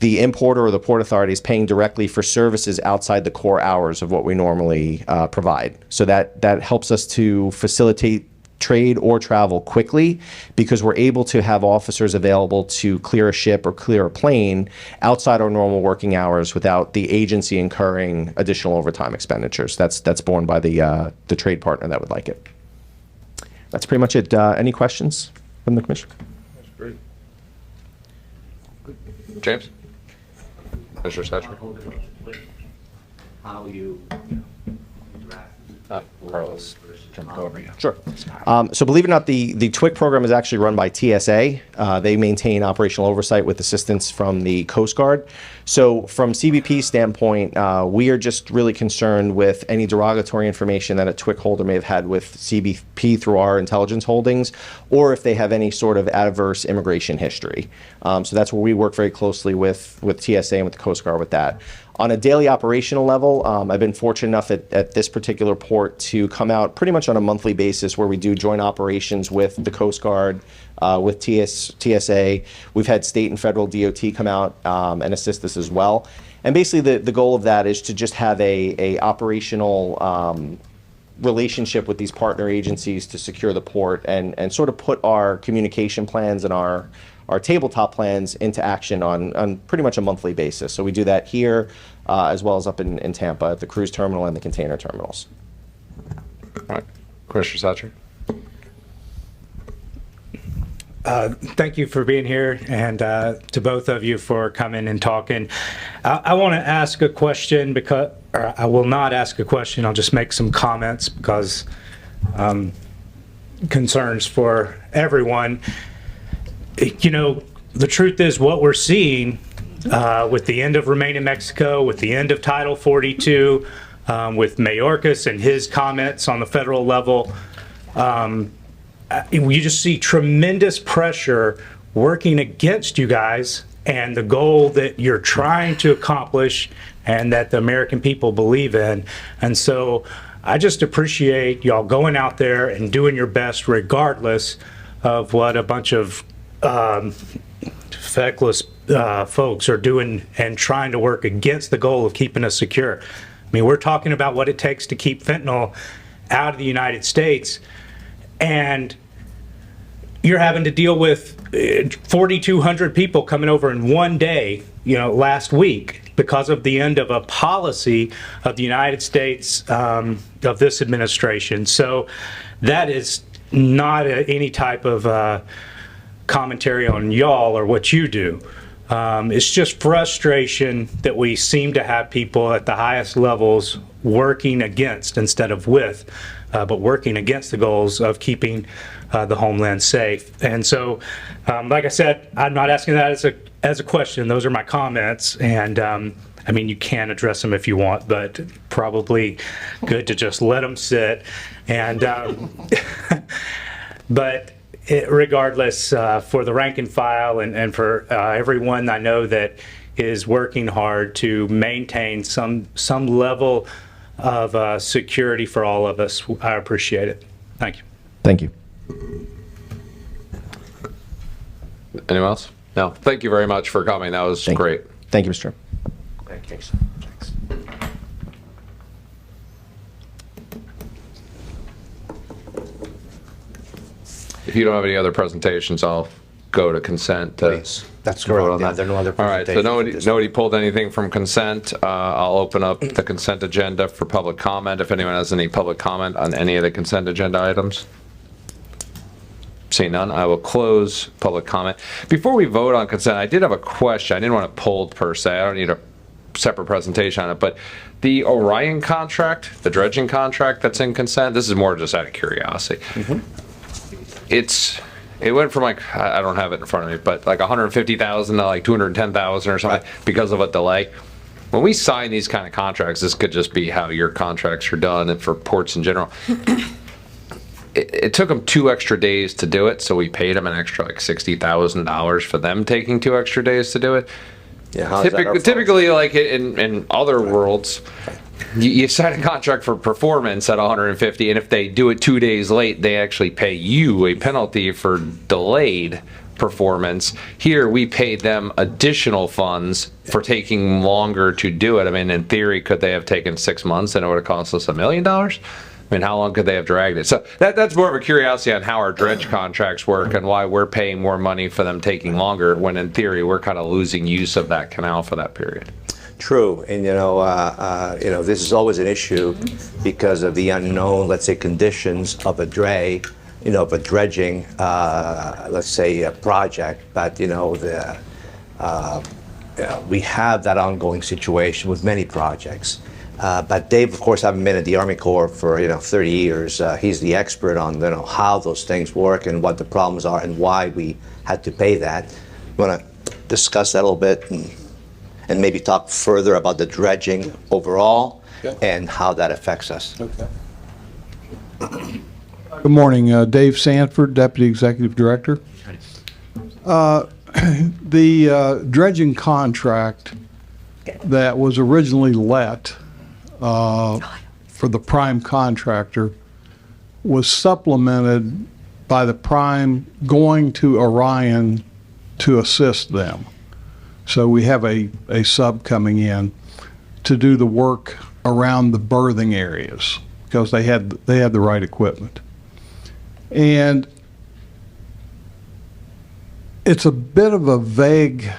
the importer or the Port Authority is paying directly for services outside the core hours of what we normally provide. So that helps us to facilitate trade or travel quickly because we're able to have officers available to clear a ship or clear a plane outside our normal working hours without the agency incurring additional overtime expenditures. That's borne by the trade partner that would like it. That's pretty much it. Any questions from the commission? That's great. James? Mr. Satcher? How you interact with Carlos jumped over you. Sure. So believe it or not, the TWIC program is actually run by TSA. They maintain operational oversight with assistance from the Coast Guard. So from CBP standpoint, we are just really concerned with any derogatory information that a TWIC holder may have had with CBP through our intelligence holdings, or if they have any sort of adverse immigration history. So that's where we work very closely with TSA and with the Coast Guard with that. On a daily operational level, I've been fortunate enough at this particular port to come out pretty much on a monthly basis where we do joint operations with the Coast Guard, with TSA. We've had state and federal DOT come out and assist us as well. And basically the goal of that is to just have a operational relationship with these partner agencies to secure the port and sort of put our communication plans and our tabletop plans into action on pretty much a monthly basis. So we do that here as well as up in Tampa at the cruise terminal and the container terminals. All right. Commissioner Satcher. Thank you for being here, and to both of you for coming and talking. I want to ask a question or I will not ask a question. I'll just make some comments because concerns for everyone. You know, the truth is what we're seeing with the end of Remain in Mexico, with the end of Title 42, with Mayorkas and his comments on the federal level, you just see tremendous pressure working against you guys and the goal that you're trying to accomplish and that the American people believe in. And so I just appreciate y'all going out there and doing your best regardless of what a bunch of feckless folks are doing and trying to work against the goal of keeping us secure. I mean, we're talking about what it takes to keep fentanyl out of the United States, and you're having to deal with 4,200 people coming over in one day, last week, because of the end of a policy of the United States, of this administration. So that is not any type of commentary on y'all or what you do. It's just frustration that we seem to have people at the highest levels working against instead of with, but working against the goals of keeping the homeland safe. And so, like I said, I'm not asking that as a question. Those are my comments. And I mean, you can address them if you want, but probably good to just let them sit. And but regardless, for the rank and file and for everyone I know that is working hard to maintain some level of security for all of us, I appreciate it. Thank you. Thank you. Anyone else? No. Thank you very much for coming. That was great. Thank you, Mr. Chairman. Thanks. If you don't have any other presentations, I'll go to consent. Please. That's correct. Yeah, there are no other All right, so presentations. nobody pulled anything from consent. I'll open up the consent agenda for public comment. If anyone has any public comment on any of the consent agenda items. Seeing none, I will close public comment. Before we vote on consent, I did have a question. I didn't want it pulled per se. I don't need a separate presentation on it, but the Orion contract, the dredging contract that's in consent, this is more just out of curiosity. It went from like, I don't have it in front of me, but like 150,000 to like 210,000 or something because of a delay. When we sign these kind of contracts, this could just be how your contracts are done and for ports in general. It took them 2 extra days to do it, so we paid them an extra like $60,000 for them taking 2 extra days to do it. Yeah, how is that our fault? Typically, like in other worlds, you sign a contract for performance at 150, and if they do it 2 days late, they actually pay you a penalty for delayed performance. Here, we paid them additional funds for taking longer to do it. I mean, in theory, could they have taken 6 months and it would have cost us $1 million? I mean, how long could they have dragged it? So that's more of a curiosity on how our dredge contracts work and why we're paying more money for them taking longer when in theory we're kind of losing use of that canal for that period. True, and this is always an issue because of the unknown, let's say, conditions of a dredging, let's say, a project. But we have that ongoing situation with many projects. But Dave, of course, having been at the Army Corps for 30 years, he's the expert on how those things work and what the problems are and why we had to pay that. You want to discuss that a little bit and maybe talk further about the dredging overall and how that affects us. Okay. Good morning, Dave Sanford, Deputy Executive Director. The dredging contract that was originally let for the prime contractor was supplemented by the prime going to Orion to assist them. So we have a sub coming in to do the work around the berthing areas because they had the right equipment. And it's a bit of a vague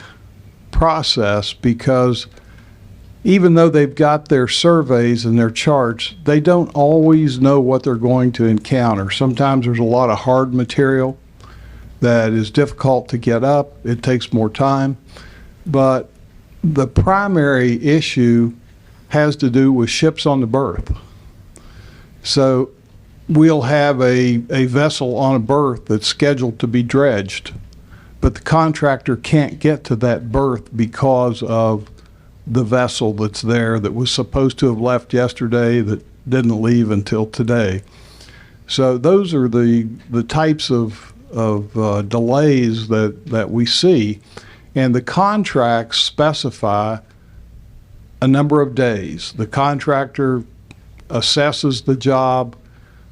process because even though they've got their surveys and their charts, they don't always know what they're going to encounter. Sometimes there's a lot of hard material that is difficult to get up. It takes more time. But the primary issue has to do with ships on the berth. So we'll have a vessel on a berth that's scheduled to be dredged, but the contractor can't get to that berth because of the vessel that's there that was supposed to have left yesterday that didn't leave until today. So those are the types of delays that we see. And the contracts specify a number of days. The contractor assesses the job,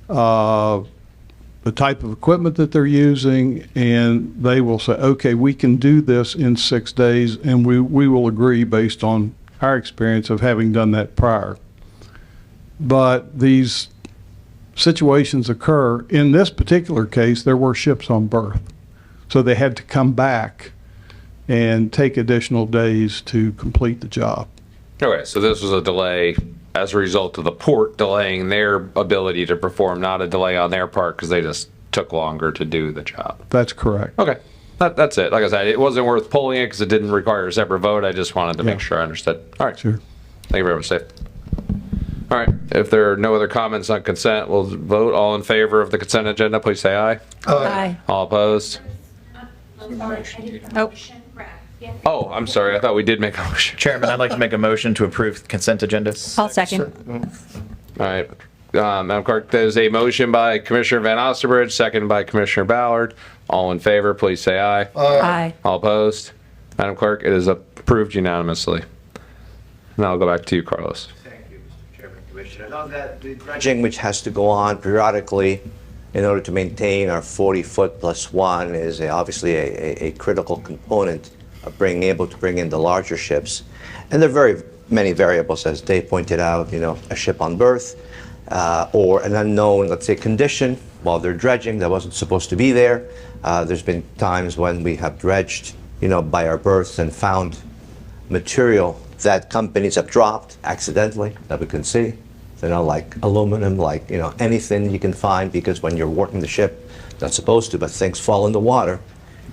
the type of equipment that they're using, and they will say, okay, we can do this in 6 days, and we will agree based on our experience of having done that prior. But these situations occur. In this particular case, there were ships on berth, so they had to come back and take additional days to complete the job. Okay, so this was a delay as a result of the port delaying their ability to perform, not a delay on their part because they just took longer to do the job. That's correct. Okay, that's it. Like I said, it wasn't worth pulling it because it didn't require a separate vote. I just wanted to make sure I understood. All right. Sure. Thank you very much, Dave. All right, if there are no other comments on consent, we'll vote. All in favor of the consent agenda, please say aye. Aye. All opposed? Oh, I'm sorry. I thought we did make a motion. Chairman, I'd like to make a motion to approve the consent agenda. I'll second. All right. Madam Clerk, there's a motion by Commissioner Van Osterbridge, second by Commissioner Ballard. All in favor, please say aye. Aye. All opposed? Madam Clerk, it is approved unanimously. Now I'll go back to you, Carlos. Thank you, Mr. Chairman, Commissioner. Now that the dredging, which has to go on periodically in order to maintain our 40-foot plus one, is obviously a critical component of being able to bring in the larger ships. And there are very many variables, as Dave pointed out, a ship on berth or an unknown, let's say, condition while they're dredging that wasn't supposed to be there. There's been times when we have dredged, by our berths and found material that companies have dropped accidentally that we can see. Like aluminum, like, anything you can find, because when you're working the ship, not supposed to, but things fall in the water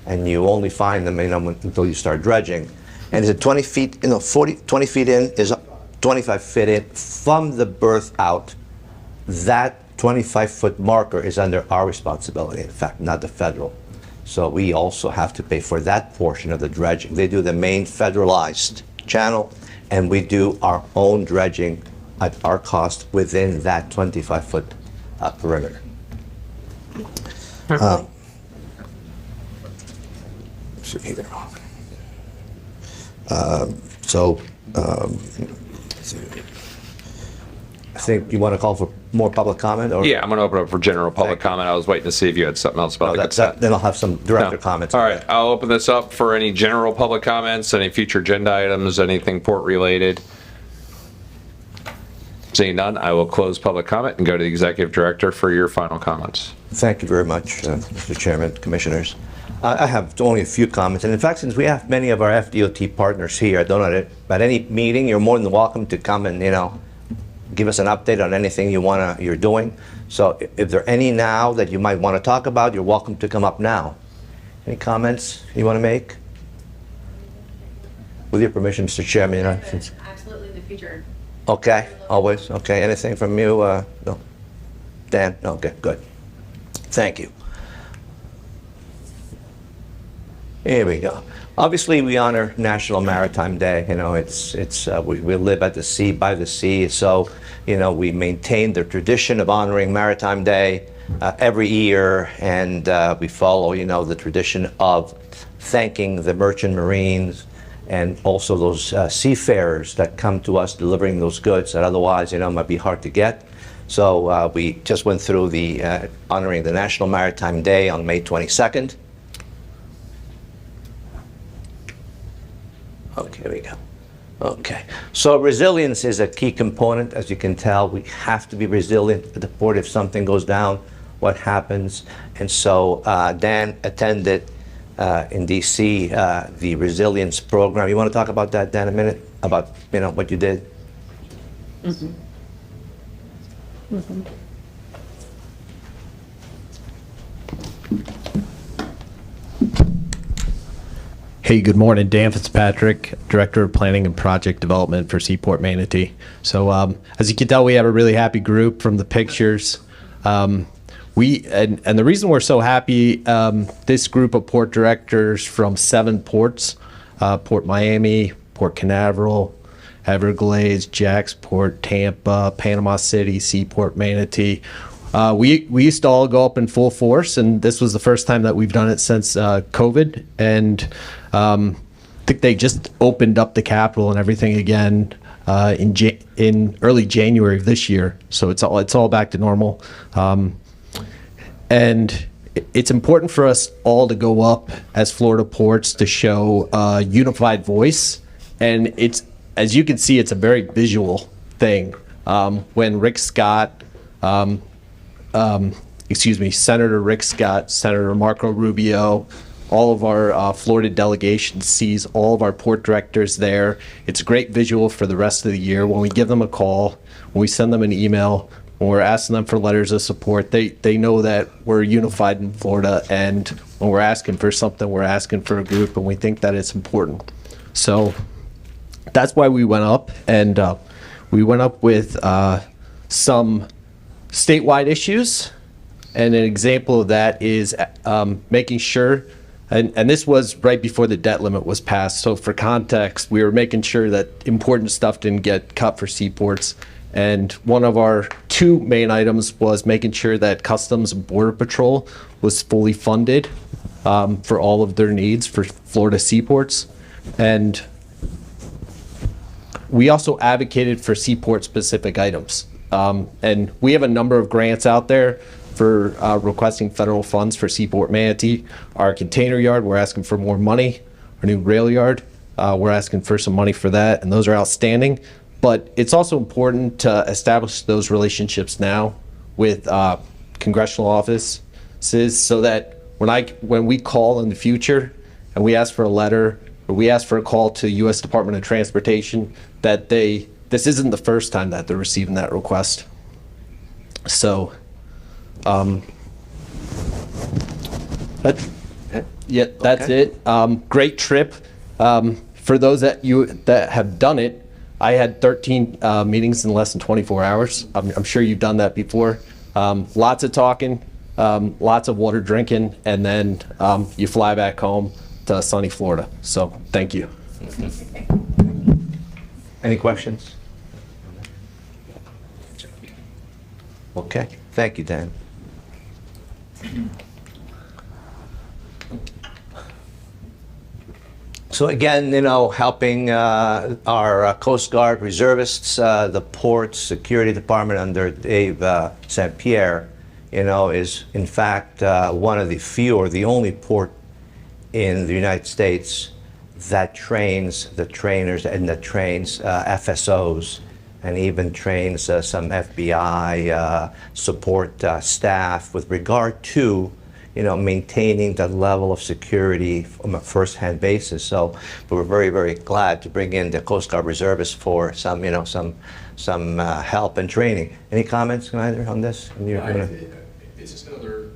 and you only find them, until you start dredging. And is it 20 feet, 20 feet in, is 25 feet in from the berth out. That 25-foot marker is under our responsibility, in fact, not the federal. So we also have to pay for that portion of the dredging. They do the main federalized channel, and we do our own dredging at our cost within that 25-foot perimeter. I think you want to call for more public comment? Or? Yeah, I'm going to open up for general public comment. I was waiting to see if you had something else about the consent. Then I'll have some director comments. All right, I'll open this up for any general public comments, any future agenda items, anything port related. Seeing none, I will close public comment and go to the executive director for your final comments. Thank you very much, Mr. Chairman, commissioners. I have only a few comments, and in fact, since we have many of our FDOT partners here, I don't know, at any meeting, you're more than welcome to come and give us an update on anything you're doing. So if there are any now that you might want to talk about, you're welcome to come up now. Any comments you want to make? With your permission, Mr. Chairman. Absolutely, in the future. Okay, always, okay. Anything from you? No? Dan? Okay, good. Thank you. Here we go. Obviously, we honor National Maritime Day. You know, we live at the sea, by the sea, so, you know, we maintain the tradition of honoring Maritime Day every year, and we follow, you know, the tradition of thanking the merchant marines and also those seafarers that come to us delivering those goods that otherwise, you know, might be hard to get. So we just went through the honoring the National Maritime Day on May 22nd. Okay, here we go. Okay, so resilience is a key component. As you can tell, we have to be resilient at the port. If something goes down, what happens? And so Dan attended in DC the resilience program. You want to talk about that, Dan, a minute? About, you know, what you did? Mm-hmm. Mm-hmm. Hey, good morning. Dan Fitzpatrick, Director of Planning and Project Development for Seaport Manatee. So as you can tell, we have a really happy group from the pictures. And the reason we're so happy, this group of port directors from 7 ports, Port Miami, Port Canaveral, Everglades, Jacksport, Tampa, Panama City, Seaport Manatee. We used to all go up in full force, and this was the first time that we've done it since COVID. And I think they just opened up the Capitol and everything again in early January of this year. So it's all back to normal. And it's important for us all to go up as Florida ports to show a unified voice. And it's, as you can see, it's a very visual thing. When Rick Scott, Senator Rick Scott, Senator Marco Rubio, all of our Florida delegation sees all of our port directors there. It's a great visual for the rest of the year. When we give them a call, when we send them an email, when we're asking them for letters of support, they know that we're unified in Florida, and when we're asking for something, we're asking for a group, and we think that it's important. So that's why we went up, and we went up with some statewide issues, and an example of that is making sure, and this was right before the debt limit was passed, so for context, we were making sure that important stuff didn't get cut for seaports. And one of our 2 main items was making sure that Customs and Border Patrol was fully funded for all of their needs for Florida seaports. And we also advocated for seaport-specific items. And we have a number of grants out there for requesting federal funds for Seaport Manatee. Our container yard, we're asking for more money. Our new rail yard, we're asking for some money for that, and those are outstanding. But it's also important to establish those relationships now with congressional offices, so that when we call in the future and we ask for a letter or we ask for a call to U.S. Department of Transportation, that this isn't the first time that they're receiving that request. So, that's it. Great trip. For those that have done it, I had 13 meetings in less than 24 hours. I'm sure you've done that before. Lots of talking, lots of water drinking, and then you fly back home to sunny Florida. So thank you. Any questions? Okay, thank you, Dan. So again, you know, helping our Coast Guard reservists, the Port Security Department under Dave St. Pierre, you know, is in fact one of the few or the only port in the United States that trains the trainers and that trains FSOs and even trains some FBI support staff with regard to, you know, maintaining that level of security from a first-hand basis. So we're very, very glad to bring in the Coast Guard reservists for some, you know, some help and training. Any comments, Commander, on this? It's just another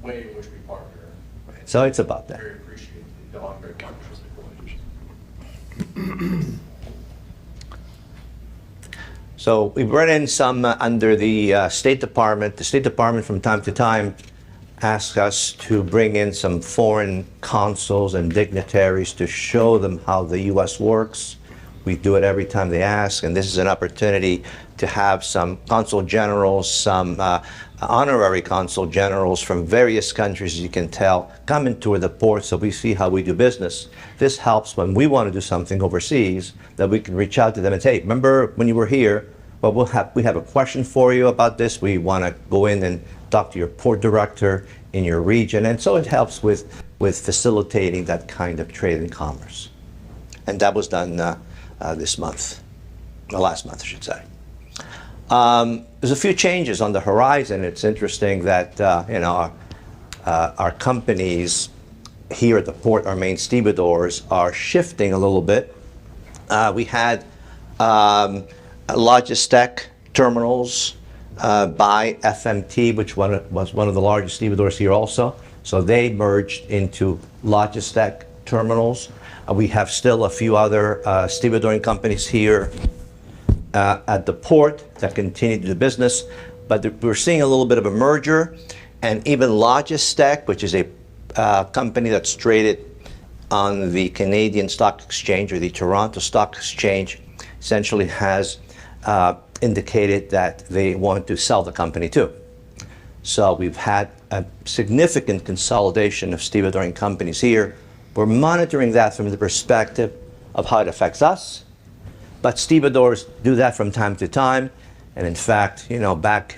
way in which we partner. So it's about that. Very appreciated. I'm very conscious of So we brought in some under the State Department. The State Department from time to time asks us to bring in some foreign consuls and dignitaries to show them how the U.S. works. We do it every time they ask, and this is an opportunity to have some consul generals, some honorary consul generals from various countries, as you can tell, come and tour the port so we see how we do business. This helps when we want to do something overseas, that we can reach out to them and say, hey, remember when you were here? Well, we have a question for you about this. We want to go in and talk to your port director in your region. And so it helps with facilitating that kind of trade and commerce. And that was done this month, or last month, I should say. There's a few changes on the horizon. It's interesting that our companies here at the port, our main stevedores, are shifting a little bit. We had Logistec terminals by FMT, which was one of the largest stevedores here also. So they merged into Logistec terminals. We have still a few other stevedoring companies here at the port that continue to do business, but we're seeing a little bit of a merger, and even Logistec, which is a company that's traded on the Canadian Stock Exchange or the Toronto Stock Exchange, essentially has indicated that they want to sell the company too. So we've had a significant consolidation of stevedoring companies here. We're monitoring that from the perspective of how it affects us. But stevedores do that from time to time. And in fact, back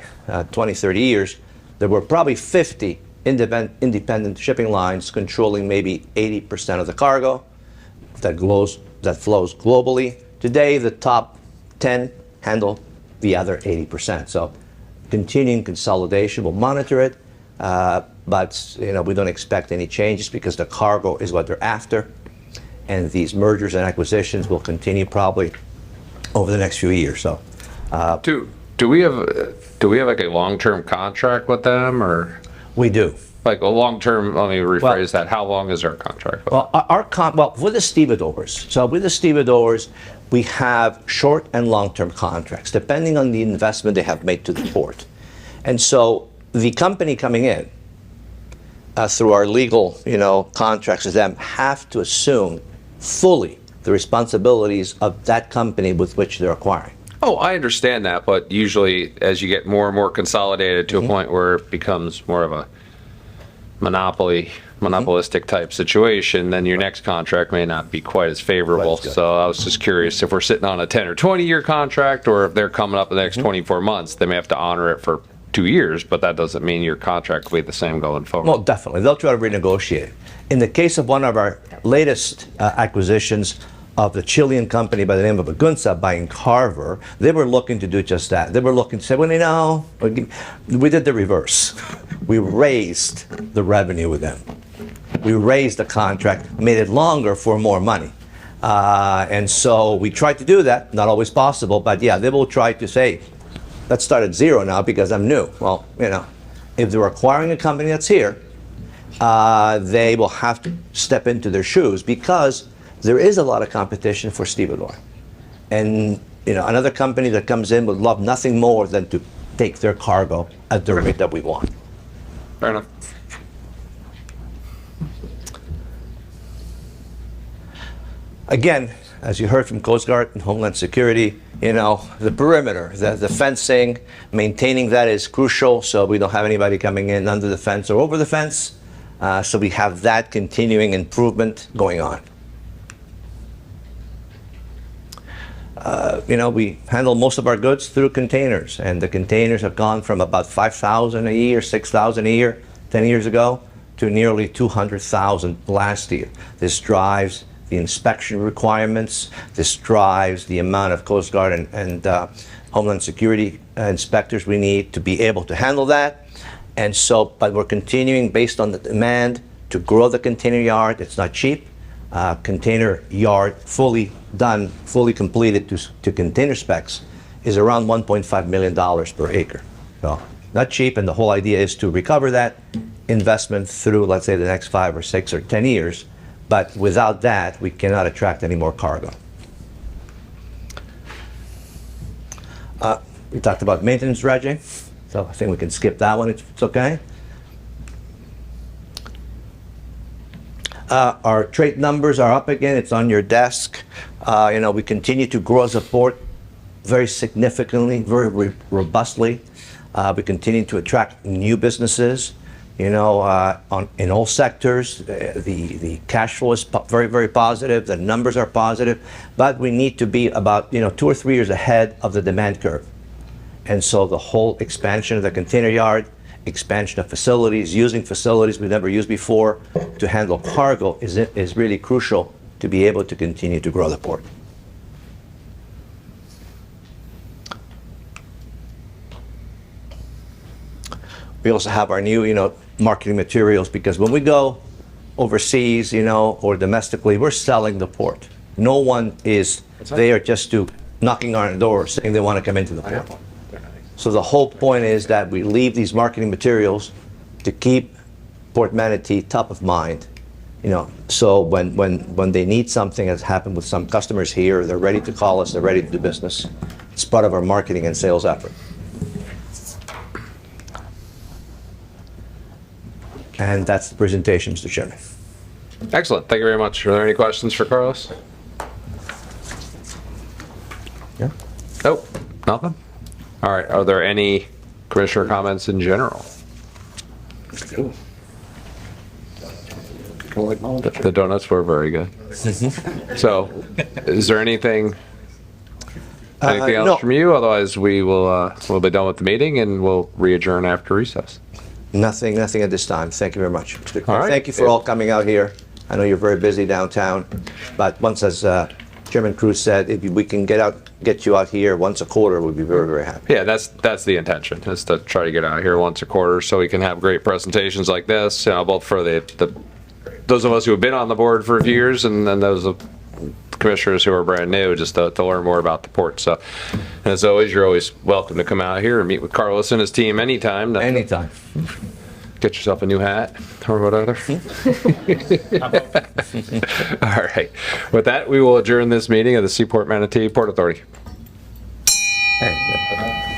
20, 30 years, there were probably 50 independent shipping lines controlling maybe 80% of the cargo that flows globally. Today, the top 10 handle the other 80%. So continuing consolidation, we'll monitor it. But we don't expect any changes because the cargo is what they're after. And these mergers and acquisitions will continue probably over the next few years. So, do we have like a long-term contract with them, or we do? Like a long-term. Let me rephrase that. How long is our contract with them? Well, with the stevedores. So with the stevedores, we have short and long-term contracts depending on the investment they have made to the port. And so the company coming in through our legal, contracts with them have to assume fully the responsibilities of that company with which they're acquiring. Oh, I understand that, but usually as you get more and more consolidated to a point where it becomes more of a monopolistic type situation, then your next contract may not be quite as favorable. So I was just curious if we're sitting on a 10 or 20 year contract, or if they're coming up in the next 24 months, they may have to honor it for 2 years, but that doesn't mean your contract will be the same going forward. Well, definitely. They'll try to renegotiate. In the case of one of our latest acquisitions of the Chilean company by the name of Agunza buying Carver, they were looking to do just that. They were looking to say, well, we did the reverse. We raised the revenue with them. We raised the contract, made it longer for more money. And so we tried to do that. Not always possible, but yeah, they will try to say, let's start at zero now because I'm new. Well, if they're acquiring a company that's here, they will have to step into their shoes because there is a lot of competition for stevedore. And another company that comes in would love nothing more than to take their cargo at the rate that we want. Fair enough. Again, as you heard from Coast Guard and Homeland Security, the perimeter, the fencing, maintaining that is crucial so we don't have anybody coming in under the fence or over the fence. So we have that continuing improvement going on. We handle most of our goods through containers, and the containers have gone from about 5,000 a year, 6,000 a year, 10 years ago, to nearly 200,000 last year. This drives the inspection requirements. This drives the amount of Coast Guard and Homeland Security inspectors we need to be able to handle that. And so, but we're continuing based on the demand to grow the container yard. It's not cheap. Container yard fully done, fully completed to container specs is around $1.5 million per acre. So not cheap, and the whole idea is to recover that investment through, let's say, the next 5 or 6 or 10 years. But without that, we cannot attract any more cargo. We talked about maintenance dredging, so I think we can skip that one if it's okay. Our trade numbers are up again. It's on your desk. We continue to grow as a port very significantly, very robustly. We continue to attract new businesses. In all sectors, the cash flow is very, very positive. The numbers are positive, but we need to be about 2 or 3 years ahead of the demand curve. And so the whole expansion of the container yard, expansion of facilities, using facilities we've never used before to handle cargo is really crucial to be able to continue to grow the port. We also have our new, marketing materials, because when we go overseas, or domestically, we're selling the port. No one is there just to knocking on our door saying they want to come into the port. So the whole point is that we leave these marketing materials to keep Port Manatee top of mind. So when they need something, as happened with some customers here, they're ready to call us, they're ready to do business. It's part of our marketing and sales effort. And that's the presentation, Mr. Chairman. Excellent. Thank you very much. Are there any questions for Carlos? Yeah. Nope. Nothing? All right. Are there any commissioner comments in general? The donuts were very good. So, is there anything else no. from you? Otherwise, we'll be done with the meeting and we'll re-adjourn after recess. Nothing at this time. Thank you very much. All right. Thank you for all coming out here. I know you're very busy downtown, but once, as Chairman Cruz said, if we can get you out here once a quarter, we'd be very, very happy. Yeah, that's the intention, is to try to get out here once a quarter so we can have great presentations like this, both for those of us who have been on the board for a few years and then those of commissioners who are brand new, just to learn more about the port. So, and as always, you're always welcome to come out here and meet with Carlos and his team anytime. Anytime. Get yourself a new hat or whatever. All right. With that, we will adjourn this meeting of the Seaport Manatee Port Authority. Hey.